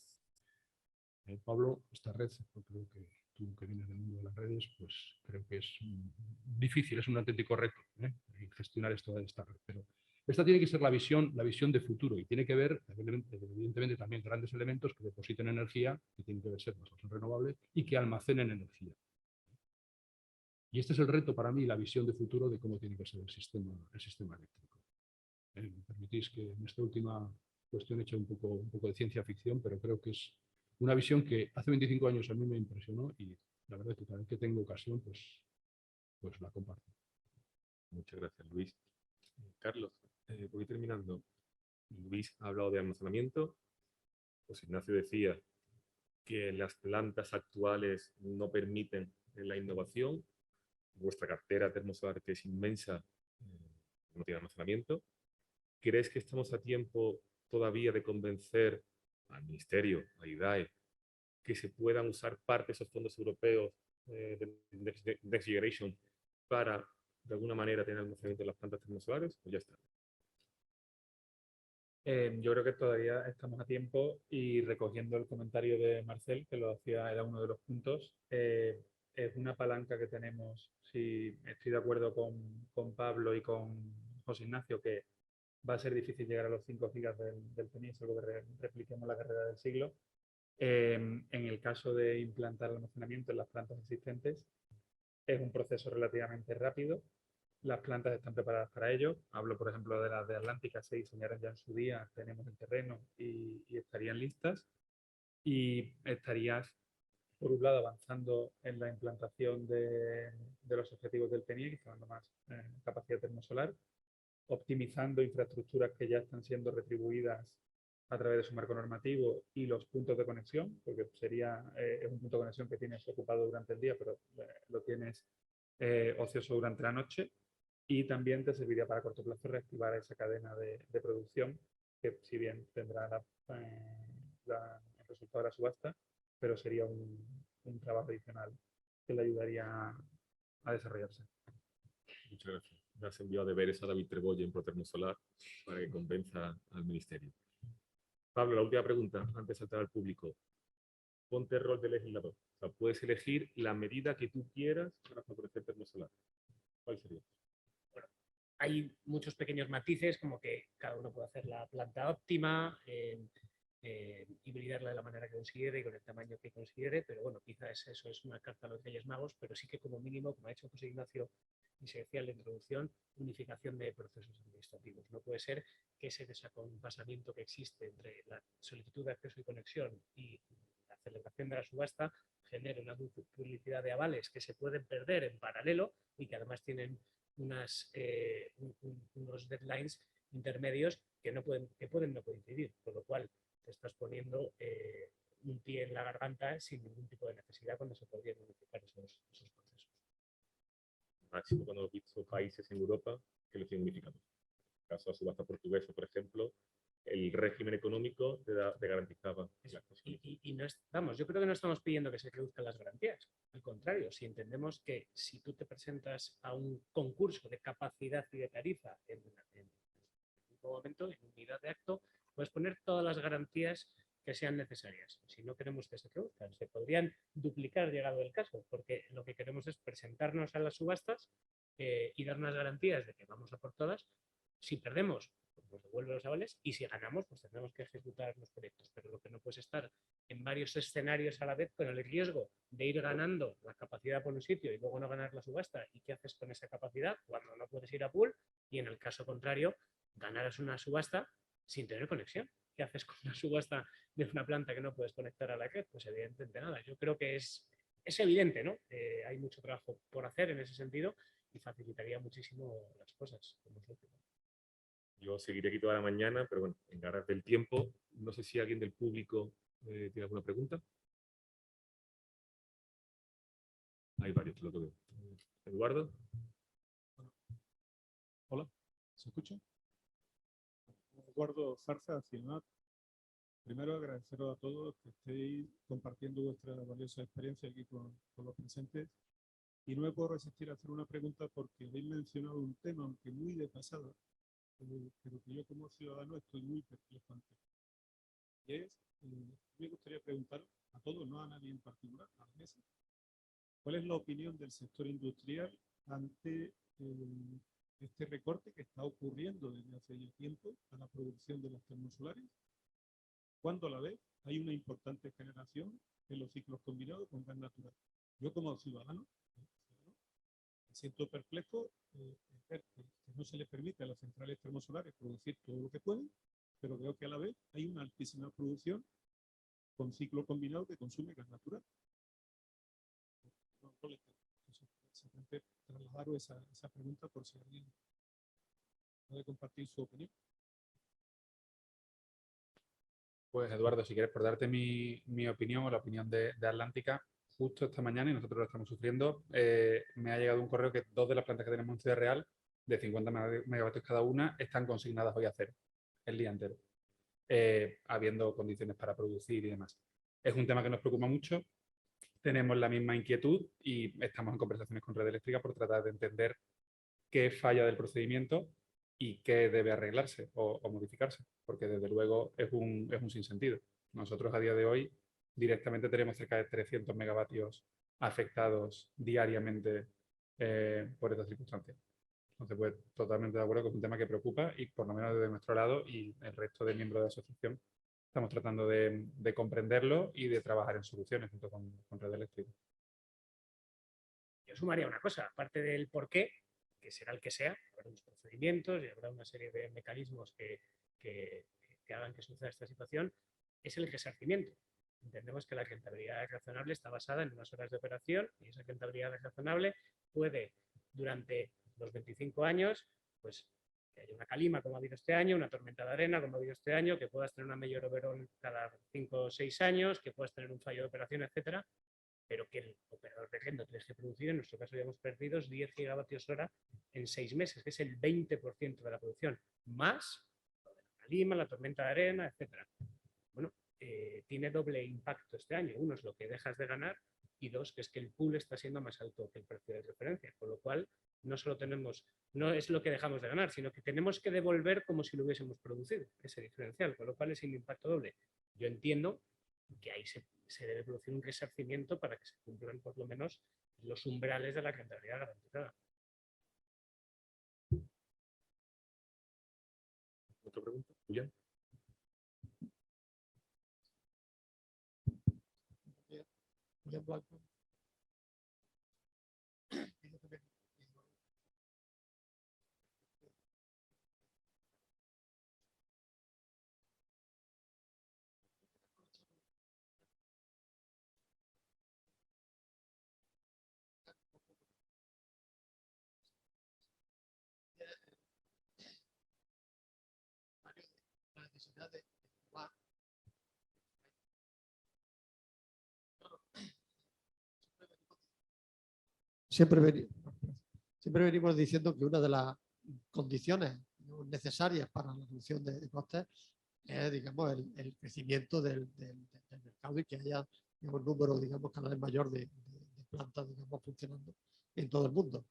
Pablo, esta red, creo que tú que vienes del mundo de las redes, pues creo que es difícil, es un auténtico reto gestionar esta red. Pero esta tiene que ser la visión de futuro y tiene que ver, evidentemente, también grandes elementos que depositen energía, que tienen que ser basados en renovables y que almacenen energía. Y este es el reto para mí, la visión de futuro de cómo tiene que ser el sistema eléctrico. ¿Me permitís que en esta última cuestión hecha un poco de ciencia ficción, pero creo que es una visión que hace 25 años a mí me impresionó y la verdad es que cada vez que tengo ocasión, pues la comparto. Muchas gracias, Luis. Carlos, voy terminando. Luis ha hablado de almacenamiento. José Ignacio decía que las plantas actuales no permiten la innovación. Vuestra cartera termosolar, que es inmensa, no tiene almacenamiento. ¿Crees que estamos a tiempo todavía de convencer al Ministerio, a IDAE, que se puedan usar parte de esos fondos europeos de Next Generation para, de alguna manera, tener almacenamiento de las plantas termosolares? ¿O ya está? Yo creo que todavía estamos a tiempo y recogiendo el comentario de Marcel, que lo hacía, era uno de los puntos, es una palanca que tenemos, si estoy de acuerdo con Pablo y con José Ignacio, que va a ser difícil llegar a los 5 gigas del PNI, solo que repliquemos la carrera del siglo. En el caso de implantar almacenamiento en las plantas existentes, es un proceso relativamente rápido. Las plantas están preparadas para ello. Hablo, por ejemplo, de las de Atlántica, se diseñaron ya en su día, tenemos el terreno y estarían listas. Y estarías, por un lado, avanzando en la implantación de los objetivos del PNI, que está dando más capacidad termosolar, optimizando infraestructuras que ya están siendo retribuidas a través de su marco normativo y los puntos de conexión, porque es un punto de conexión que tienes ocupado durante el día, pero lo tienes ocioso durante la noche. Y también te serviría para corto plazo reactivar esa cadena de producción, que si bien tendrá el resultado de la subasta, pero sería un trabajo adicional que le ayudaría a desarrollarse. Muchas gracias. Me has enviado deberes a David Trebolla en Protermosolar para que convenza al Ministerio. Pablo, la última pregunta, antes de saltar al público. Ponte el rol de legislador. O sea, puedes elegir la medida que tú quieras para favorecer termosolar. ¿Cuál sería? Hay muchos pequeños matices, como que cada uno puede hacer la planta óptima, hibridarla de la manera que considere y con el tamaño que considere, pero bueno, quizás eso es una carta a los Reyes Magos, pero sí que como mínimo, como ha hecho José Ignacio y se decía en la introducción, unificación de procesos administrativos. No puede ser que ese desacompasamiento que existe entre la solicitud de acceso y conexión y la celebración de la subasta genere una duplicidad de avales que se pueden perder en paralelo y que además tienen unos deadlines intermedios que pueden no coincidir, con lo cual te estás poniendo un pie en la garganta sin ningún tipo de necesidad cuando se podrían unificar esos procesos. Máximo cuando he visto países en Europa que lo tienen unificado. En el caso de la subasta portuguesa, por ejemplo, el régimen económico te garantizaba las cosas. Y no vamos, yo creo que no estamos pidiendo que se reduzcan las garantías. Al contrario, si entendemos que si tú te presentas a un concurso de capacidad y de tarifa en un momento, en unidad de acto, puedes poner todas las garantías que sean necesarias. Si no queremos que se reduzcan, se podrían duplicar llegado el caso, porque lo que queremos es presentarnos a las subastas y dar unas garantías de que vamos a por todas. Si perdemos, pues nos devuelven los avales, y si ganamos, pues tendremos que ejecutar los proyectos. Pero lo que no puede estar en varios escenarios a la vez con el riesgo de ir ganando la capacidad por un sitio y luego no ganar la subasta. ¿Y qué haces con esa capacidad cuando no puedes ir a pool? Y en el caso contrario, ganarás una subasta sin tener conexión. ¿Qué haces con una subasta de una planta que no puedes conectar a la red? Pues evidentemente nada. Yo creo que es evidente, ¿no? Hay mucho trabajo por hacer en ese sentido y facilitaría muchísimo las cosas. Yo seguiré aquí toda la mañana, pero bueno, en aras del tiempo, no sé si alguien del público tiene alguna pregunta. Hay varios, lo que veo. Eduardo. Hola, ¿se escucha? Eduardo Zarza, CIEMAT. Primero agradeceros a todos que estéis compartiendo vuestra valiosa experiencia aquí con los presentes. Y no me puedo resistir a hacer una pregunta porque habéis mencionado un tema, aunque muy de pasada, pero que yo como ciudadano estoy muy perplejo ante. Y es, me gustaría preguntar a todos, no a nadie en particular, a la mesa, ¿cuál es la opinión del sector industrial ante este recorte que está ocurriendo desde hace ya tiempo a la producción de las termosolares? ¿Cuándo a la vez hay una importante generación en los ciclos combinados con gas natural? Yo como ciudadano me siento perplejo ver que no se les permite a las centrales termosolares producir todo lo que pueden pero veo que a la vez hay una altísima producción con ciclo combinado que consume gas natural. Entonces, simplemente trasladaros esa pregunta por si alguien puede compartir su opinión. Pues Eduardo, si quieres por darte mi opinión o la opinión de Atlántica, justo esta mañana, y nosotros lo estamos sufriendo, me ha llegado un correo que 2 de las plantas que tenemos en Ciudad Real, de 50 megavatios cada una, están consignadas hoy a cero, el día entero, habiendo condiciones para producir y demás. Es un tema que nos preocupa mucho, tenemos la misma inquietud y estamos en conversaciones con Red Eléctrica por tratar de entender qué falla del procedimiento y qué debe arreglarse o modificarse, porque desde luego es un sinsentido. Nosotros a día de hoy directamente tenemos cerca de 300 megavatios afectados diariamente por estas circunstancias. Entonces, pues totalmente de acuerdo que es un tema que preocupa y por lo menos desde nuestro lado y el resto de miembros de la asociación estamos tratando de comprenderlo y de trabajar en soluciones junto con Red Eléctrica. Yo sumaría una cosa, aparte del por qué, que será el que sea, habrá unos procedimientos y habrá una serie de mecanismos que hagan que suceda esta situación, es el resarcimiento. Entendemos que la rentabilidad razonable está basada en unas horas de operación y esa rentabilidad razonable puede, durante los 25 años, pues que haya una calima como ha habido este año, una tormenta de arena como ha habido este año, que puedas tener una mayor overall cada 5 o 6 años, que puedas tener un fallo de operación, etcétera, pero que el operador de red no tienes que producir. En nuestro caso ya hemos perdido 10 gigavatios hora en 6 meses, que es el 20% de la producción, más la calima, la tormenta de arena, etcétera. Bueno, tiene doble impacto este año. Uno es lo que dejas de ganar y dos, que es que el pool está siendo más alto que el precio de referencia, con lo cual no solo tenemos, no es lo que dejamos de ganar, sino que tenemos que devolver como si lo hubiésemos producido, ese diferencial, con lo cual es un impacto doble. Yo entiendo que ahí se debe producir un resarcimiento para que se cumplan por lo menos los umbrales de la rentabilidad garantizada. ¿Otra pregunta? ¿Julián? Julián Blanco. La necesidad de innovar. Siempre venimos diciendo que una de las condiciones necesarias para la reducción de costes es, digamos, el crecimiento del mercado y que haya un número, digamos, cada vez mayor de plantas, digamos, funcionando en todo el mundo.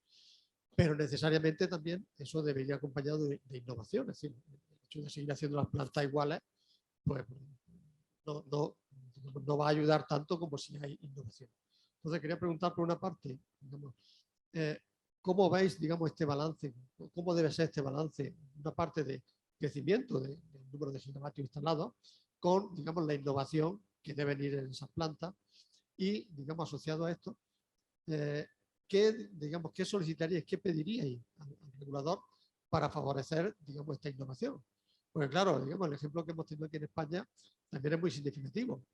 Pero necesariamente también eso debería ir acompañado de innovación. Es decir, el hecho de seguir haciendo las plantas iguales, pues no va a ayudar tanto como si hay innovación. Entonces, quería preguntar por una parte, digamos, ¿cómo veis, digamos, este balance? ¿Cómo debe ser este balance? Una parte de crecimiento del número de gigavatios instalados con, digamos, la innovación que debe ir en esas plantas y, digamos, asociado a esto, ¿qué solicitaríais, qué pediríais al regulador para favorecer, digamos, esta innovación? Porque claro, digamos, el ejemplo que hemos tenido aquí en España también es muy significativo.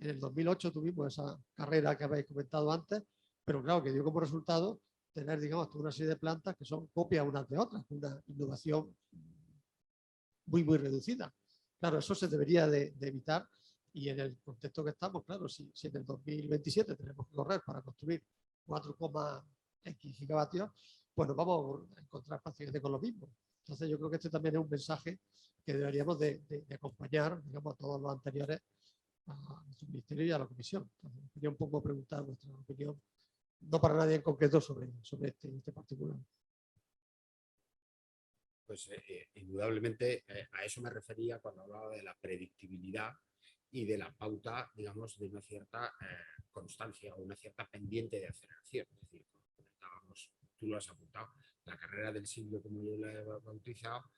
En el 2008 tuvimos esa carrera que habéis comentado antes, pero claro, que dio como resultado tener, digamos, toda una serie de plantas que son copias unas de otras, una innovación muy, muy reducida. Claro, eso se debería de evitar y en el contexto que estamos, claro, si en el 2027 tenemos que correr para construir 4,x gigavatios, pues nos vamos a encontrar prácticamente con lo mismo. Entonces yo creo que este también es un mensaje que deberíamos de acompañar, digamos, a todos los anteriores a nuestro ministerio y a la comisión. Entonces, quería un poco preguntar vuestra opinión, no para nadie en concreto sobre este particular. Pues indudablemente a eso me refería cuando hablaba de la predictibilidad y de la pauta, digamos, de una cierta constancia o una cierta pendiente de aceleración. Es decir, como comentábamos, tú lo has apuntado, la carrera del siglo, como yo la he bautizado,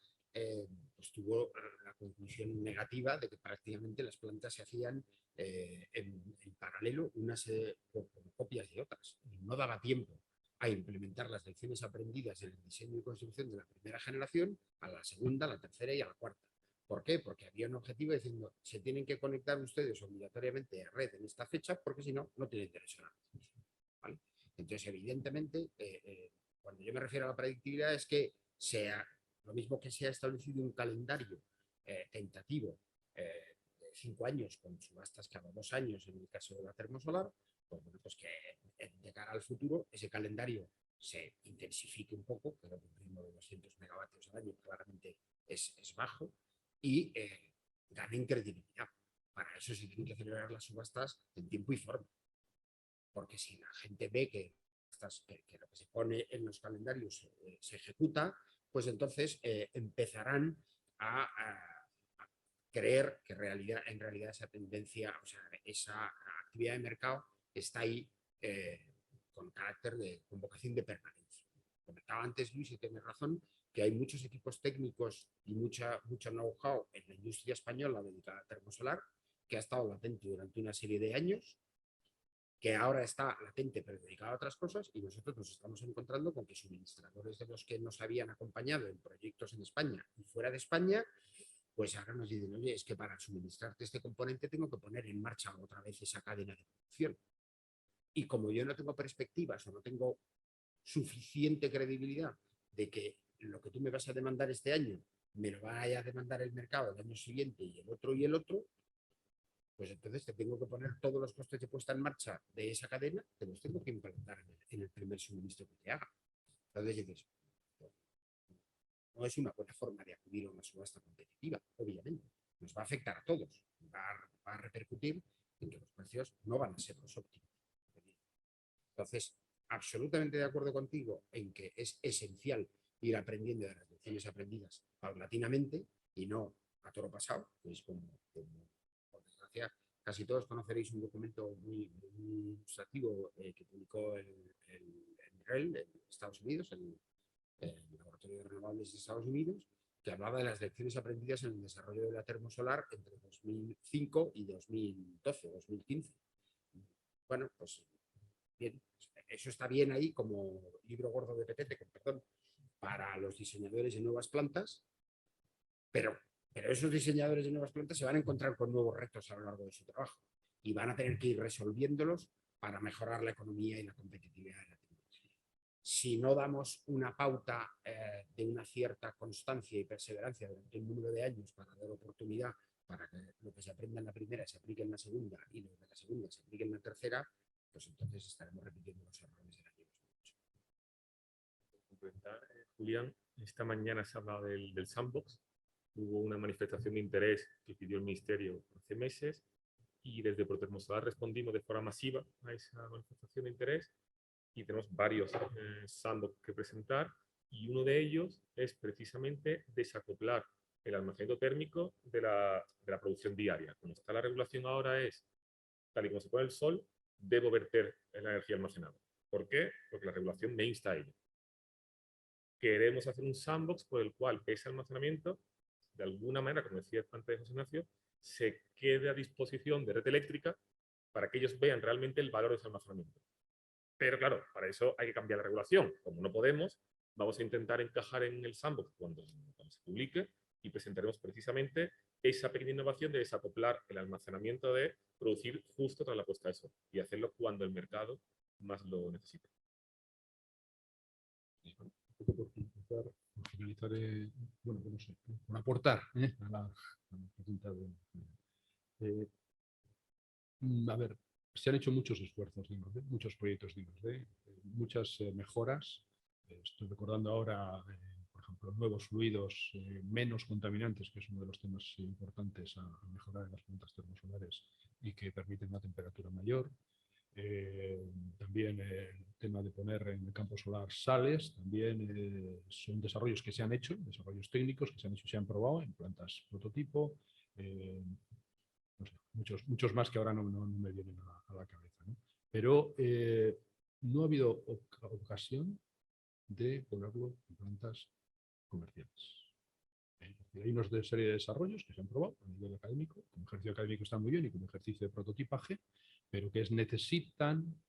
pues tuvo la conclusión negativa de que prácticamente las plantas se hacían en paralelo, unas como copias de otras. No daba tiempo a implementar las lecciones aprendidas en el diseño y construcción de la primera generación, a la segunda, a la tercera y a la cuarta. ¿Por qué? Porque había un objetivo diciendo, se tienen que conectar ustedes obligatoriamente a red en esta fecha, porque si no, no tienen derecho a la retribución, ¿vale? Entonces, evidentemente, cuando yo me refiero a la predictibilidad es que sea lo mismo que se ha establecido un calendario tentativo de 5 años con subastas cada 2 años en el caso de la termosolar, pues, bueno, pues que de cara al futuro ese calendario se intensifique un poco, pero un ritmo de 200 megavatios al año claramente es bajo, y ganen credibilidad. Para eso se tienen que celebrar las subastas en tiempo y forma. Porque si la gente ve que lo que se pone en los calendarios se ejecuta, pues entonces empezarán a creer que en realidad esa tendencia, o sea, esa actividad de mercado está ahí con carácter con vocación de permanencia. Comentaba antes Luis, y tiene razón, que hay muchos equipos técnicos y mucho know-how en la industria española dedicada a termosolar, que ha estado latente durante una serie de años, que ahora está latente pero dedicado a otras cosas, y nosotros nos estamos encontrando con que suministradores de los que nos habían acompañado en proyectos en España y fuera de España, pues ahora nos dicen, oye, es que para suministrarte este componente tengo que poner en marcha otra vez esa cadena de producción. Y como yo no tengo perspectivas o no tengo suficiente credibilidad de que lo que tú me vas a demandar este año me lo vaya a demandar el mercado el año siguiente y el otro, pues entonces te tengo que poner todos los costes de puesta en marcha de esa cadena, te los tengo que implementar en el primer suministro que te haga. Entonces dices, no es una buena forma de acudir a una subasta competitiva, obviamente. Nos va a afectar a todos, va a repercutir en que los precios no van a ser los óptimos. Entonces, absolutamente de acuerdo contigo en que es esencial ir aprendiendo de las lecciones aprendidas paulatinamente y no a toro pasado, que es como por desgracia, casi todos conoceréis un documento muy ilustrativo que publicó el NREL en Estados Unidos, el Laboratorio de Renovables de Estados Unidos, que hablaba de las lecciones aprendidas en el desarrollo de la termosolar entre 2005 y 2012, 2015. Bueno, pues bien, eso está bien ahí como libro gordo de petete, con perdón, para los diseñadores de nuevas plantas, pero esos diseñadores de nuevas plantas se van a encontrar con nuevos retos a lo largo de su trabajo y van a tener que ir resolviéndolos para mejorar la economía y la competitividad de la tecnología. Si no damos una pauta de una cierta constancia y perseverancia durante un número de años para dar oportunidad para que lo que se aprenda en la primera se aplique en la segunda y lo de la segunda se aplique en la tercera, pues entonces estaremos repitiendo los errores del año 2008. Julián, esta mañana se ha hablado del sandbox. Hubo una manifestación de interés que pidió el Ministerio hace meses y desde Protermosolar respondimos de forma masiva a esa manifestación de interés y tenemos varios sandbox que presentar y uno de ellos es precisamente desacoplar el almacenamiento térmico de la producción diaria. Como está la regulación ahora es, tal y como se pone el sol, debo verter la energía almacenada. ¿Por qué? Porque la regulación me insta a ello. Queremos hacer un sandbox por el cual ese almacenamiento, de alguna manera, como decía antes José Ignacio, se quede a disposición de red eléctrica para que ellos vean realmente el valor de ese almacenamiento. Pero claro, para eso hay que cambiar la regulación. Como no podemos, vamos a intentar encajar en el sandbox cuando se publique y presentaremos precisamente esa pequeña innovación de desacoplar el almacenamiento de producir justo tras la puesta de sol y hacerlo cuando el mercado más lo necesita. Por finalizar, bueno, no sé, por aportar a la pregunta a ver, se han hecho muchos esfuerzos de I+D, muchos proyectos de I+D, muchas mejoras. Estoy recordando ahora, por ejemplo, nuevos fluidos menos contaminantes, que es uno de los temas importantes a mejorar en las plantas termosolares y que permiten una temperatura mayor. También el tema de poner en el campo solar sales, también son desarrollos que se han hecho, desarrollos técnicos que se han hecho y se han probado en plantas prototipo. No sé, muchos más que ahora no me vienen a la cabeza, ¿no? Pero no ha habido ocasión de ponerlo en plantas comerciales. Hay una serie de desarrollos que se han probado a nivel académico, como ejercicio académico está muy bien y como ejercicio de prototipaje, pero que necesitan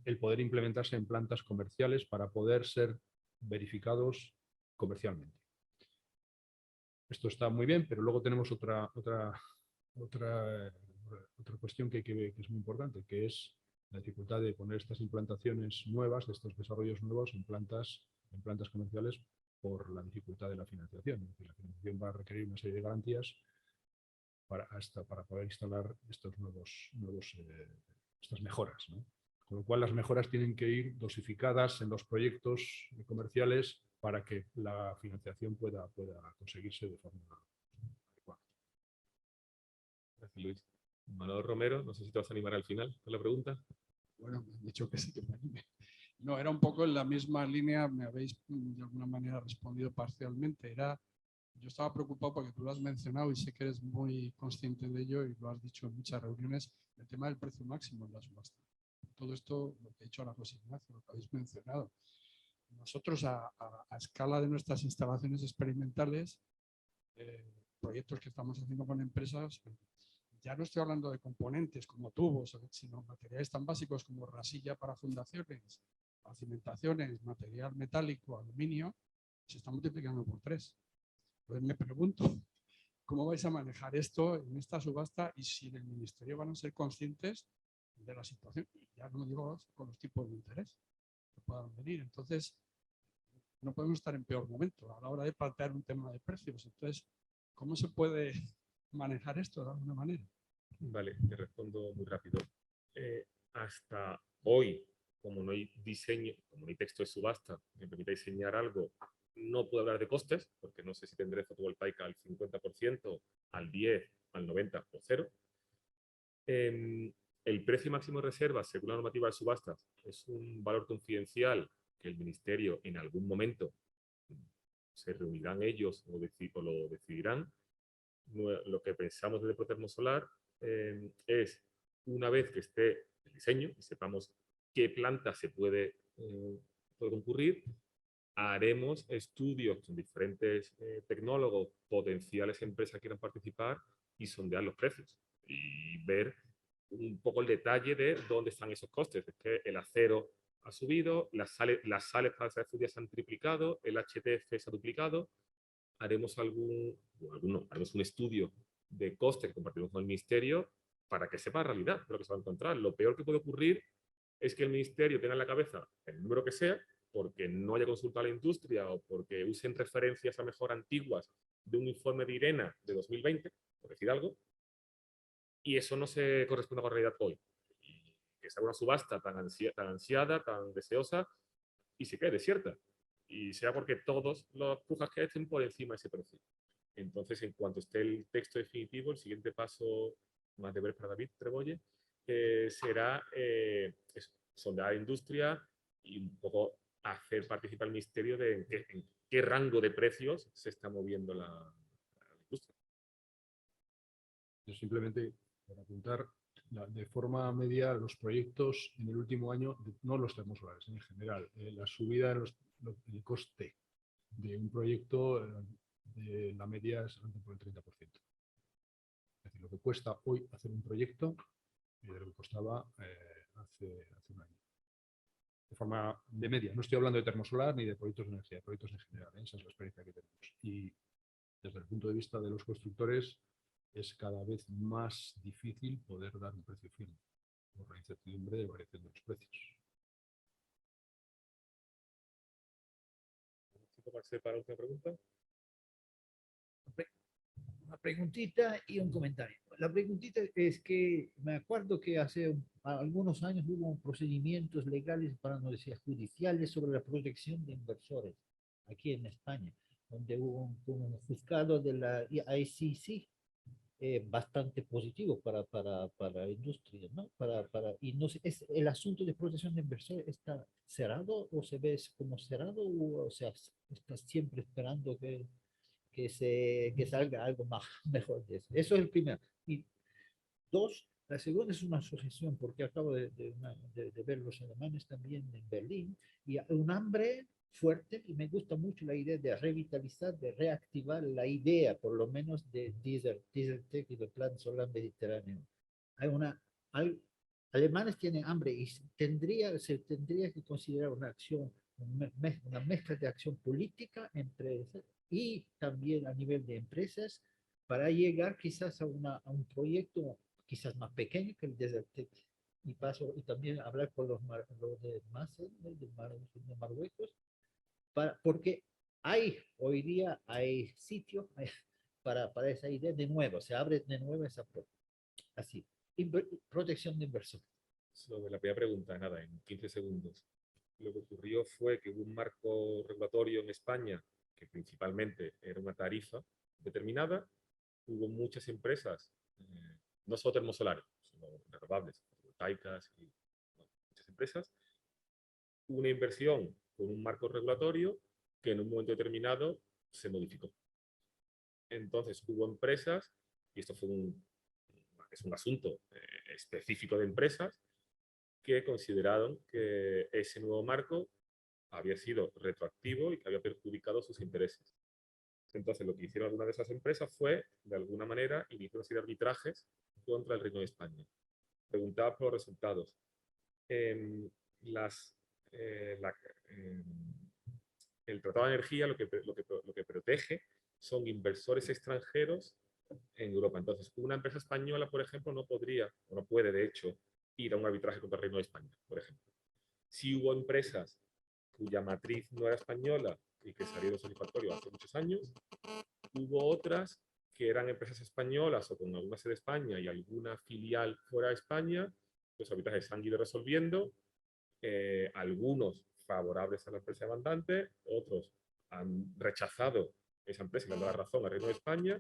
el poder implementarse en plantas comerciales para poder ser verificados comercialmente. Esto está muy bien, pero luego tenemos otra cuestión que es muy importante, que es la dificultad de poner estas implantaciones nuevas, de estos desarrollos nuevos en plantas comerciales por la dificultad de la financiación. Es decir, la financiación va a requerir una serie de garantías para poder instalar estas mejoras, ¿no? Con lo cual, las mejoras tienen que ir dosificadas en los proyectos comerciales para que la financiación pueda conseguirse de forma adecuada. Gracias, Luis. Manuel Romero, no sé si te vas a animar al final con la pregunta. Bueno, me han dicho que sí que me anime. No, era un poco en la misma línea, me habéis de alguna manera respondido parcialmente. Yo estaba preocupado porque tú lo has mencionado y sé que eres muy consciente de ello y lo has dicho en muchas reuniones, el tema del precio máximo en la subasta. Todo esto, lo que ha dicho Ana José Ignacio, lo que habéis mencionado. Nosotros a escala de nuestras instalaciones experimentales, proyectos que estamos haciendo con empresas, ya no estoy hablando de componentes como tubos, sino materiales tan básicos como rasilla para fundaciones, para cimentaciones, material metálico, aluminio, se está multiplicando por 3. Entonces me pregunto, ¿cómo vais a manejar esto en esta subasta y si en el Ministerio van a ser conscientes de la situación? Y ya no digo con los tipos de interés que puedan venir. Entonces, no podemos estar en peor momento a la hora de plantear un tema de precios. Entonces, ¿cómo se puede manejar esto de alguna manera? Vale, te respondo muy rápido. Hasta hoy, como no hay diseño, como no hay texto de subasta que me permita diseñar algo, no puedo hablar de costes, porque no sé si tendré fotovoltaica al 50%, al 10%, al 90% o 0%. El precio máximo de reserva, según la normativa de subastas, es un valor confidencial que el Ministerio en algún momento se reunirán ellos o lo decidirán. Lo que pensamos desde Protermosolar es, una vez que esté el diseño y sepamos qué planta se puede concurrir, haremos estudios con diferentes tecnólogos, potenciales empresas que quieran participar y sondear los precios y ver un poco el detalle de dónde están esos costes. Es que el acero ha subido, las sales para hacer estudios se han triplicado, el HTF se ha duplicado. Haremos haremos un estudio de costes que compartiremos con el Ministerio para que sepa la realidad de lo que se va a encontrar. Lo peor que puede ocurrir es que el Ministerio tenga en la cabeza el número que sea, porque no haya consultado a la industria o porque usen referencias a lo mejor antiguas de un informe de IRENA de 2020, por decir algo, y eso no se corresponde con la realidad hoy. Y que sea una subasta tan ansiada, tan deseosa, y se quede desierta. Y sea porque todos los pujas que estén por encima de ese precio. Entonces, en cuanto esté el texto definitivo, el siguiente paso, más deberes para David Trebolle, será sondar a la industria y un poco hacer participar al Ministerio de en qué rango de precios se está moviendo la industria. Yo simplemente, para apuntar, de forma media, los proyectos en el último año, no los termosolares en general, la subida del coste de un proyecto, de la media es por el 30%. Es decir, lo que cuesta hoy hacer un proyecto y de lo que costaba hace un año. De forma de media. No estoy hablando de termosolar ni de proyectos de energía, de proyectos en general. Esa es la experiencia que tenemos. Y desde el punto de vista de los constructores, es cada vez más difícil poder dar un precio firme por la incertidumbre de variación de los precios. ¿Para otra pregunta? Una preguntita y un comentario. La preguntita es que me acuerdo que hace algunos años hubo procedimientos legales, para no decir judiciales, sobre la protección de inversores aquí en España, donde hubo un juzgado de la ICC bastante positivo para la industria, ¿no? Y no sé, ¿el asunto de protección de inversores está cerrado o se ve como cerrado o sea, está siempre esperando que salga algo más, mejor de eso? Eso es el primero. Y dos, la segunda es una asociación, porque acabo de ver los alemanes también en Berlín, y un hambre fuerte, y me gusta mucho la idea de revitalizar, de reactivar la idea, por lo menos, de Dieseltec y del Plan Solar Mediterráneo. Hay alemanes tienen hambre y se tendría que considerar una acción, una mezcla de acción política entre y también a nivel de empresas para llegar quizás a un proyecto quizás más pequeño que el Desertec y paso y también hablar con los de Masen, de Marruecos, porque hoy día hay sitio para esa idea de nuevo, se abre de nuevo esa así, protección de inversor. Sobre la primera pregunta, nada, en 15 segundos. Lo que ocurrió fue que hubo un marco regulatorio en España que principalmente era una tarifa determinada. Hubo muchas empresas, no solo termosolares, sino renovables, fotovoltaicas y bueno, muchas empresas. Hubo una inversión con un marco regulatorio que en un momento determinado se modificó. Entonces hubo empresas, y esto es un asunto específico de empresas, que consideraron que ese nuevo marco había sido retroactivo y que había perjudicado sus intereses. Entonces, lo que hicieron algunas de esas empresas fue, de alguna manera, iniciar una serie de arbitrajes contra el Reino de España. Preguntaba por los resultados. Eh, las, la, el Tratado de Energía lo que protege son inversores extranjeros en Europa. Entonces, una empresa española, por ejemplo, no podría, o no puede, de hecho, ir a un arbitraje contra el Reino de España, por ejemplo. Si hubo empresas cuya matriz no era española y que salieron satisfactorios hace muchos años, hubo otras que eran empresas españolas o con alguna sede de España y alguna filial fuera de España, los arbitrajes han ido resolviendo, algunos favorables a la empresa demandante, otros han rechazado esa empresa y le han dado la razón al Reino de España,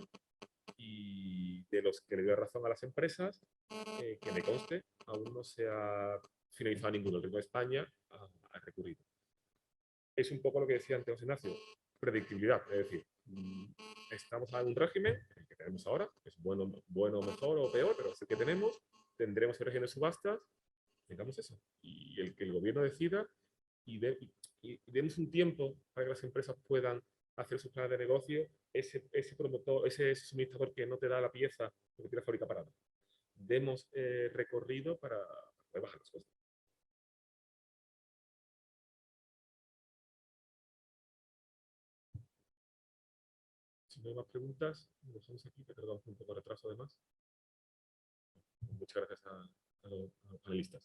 y de los que le dio razón a las empresas, que me conste, aún no se ha finalizado ninguno. El Reino de España ha recurrido. Es un poco lo que decía antes José Ignacio, predictibilidad, es decir, estamos en un régimen, el que tenemos ahora, es bueno, mejor o peor, pero es el que tenemos, tendremos el régimen de subastas, tengamos eso, y el que el gobierno decida y demos un tiempo para que las empresas puedan hacer sus planes de negocio, ese promotor, ese suministrador que no te da la pieza porque tiene la fábrica parada. Demos recorrido para poder bajar las cosas. Si no hay más preguntas, nos dejamos aquí, que tardamos un poco de retraso además. Muchas gracias a los panelistas.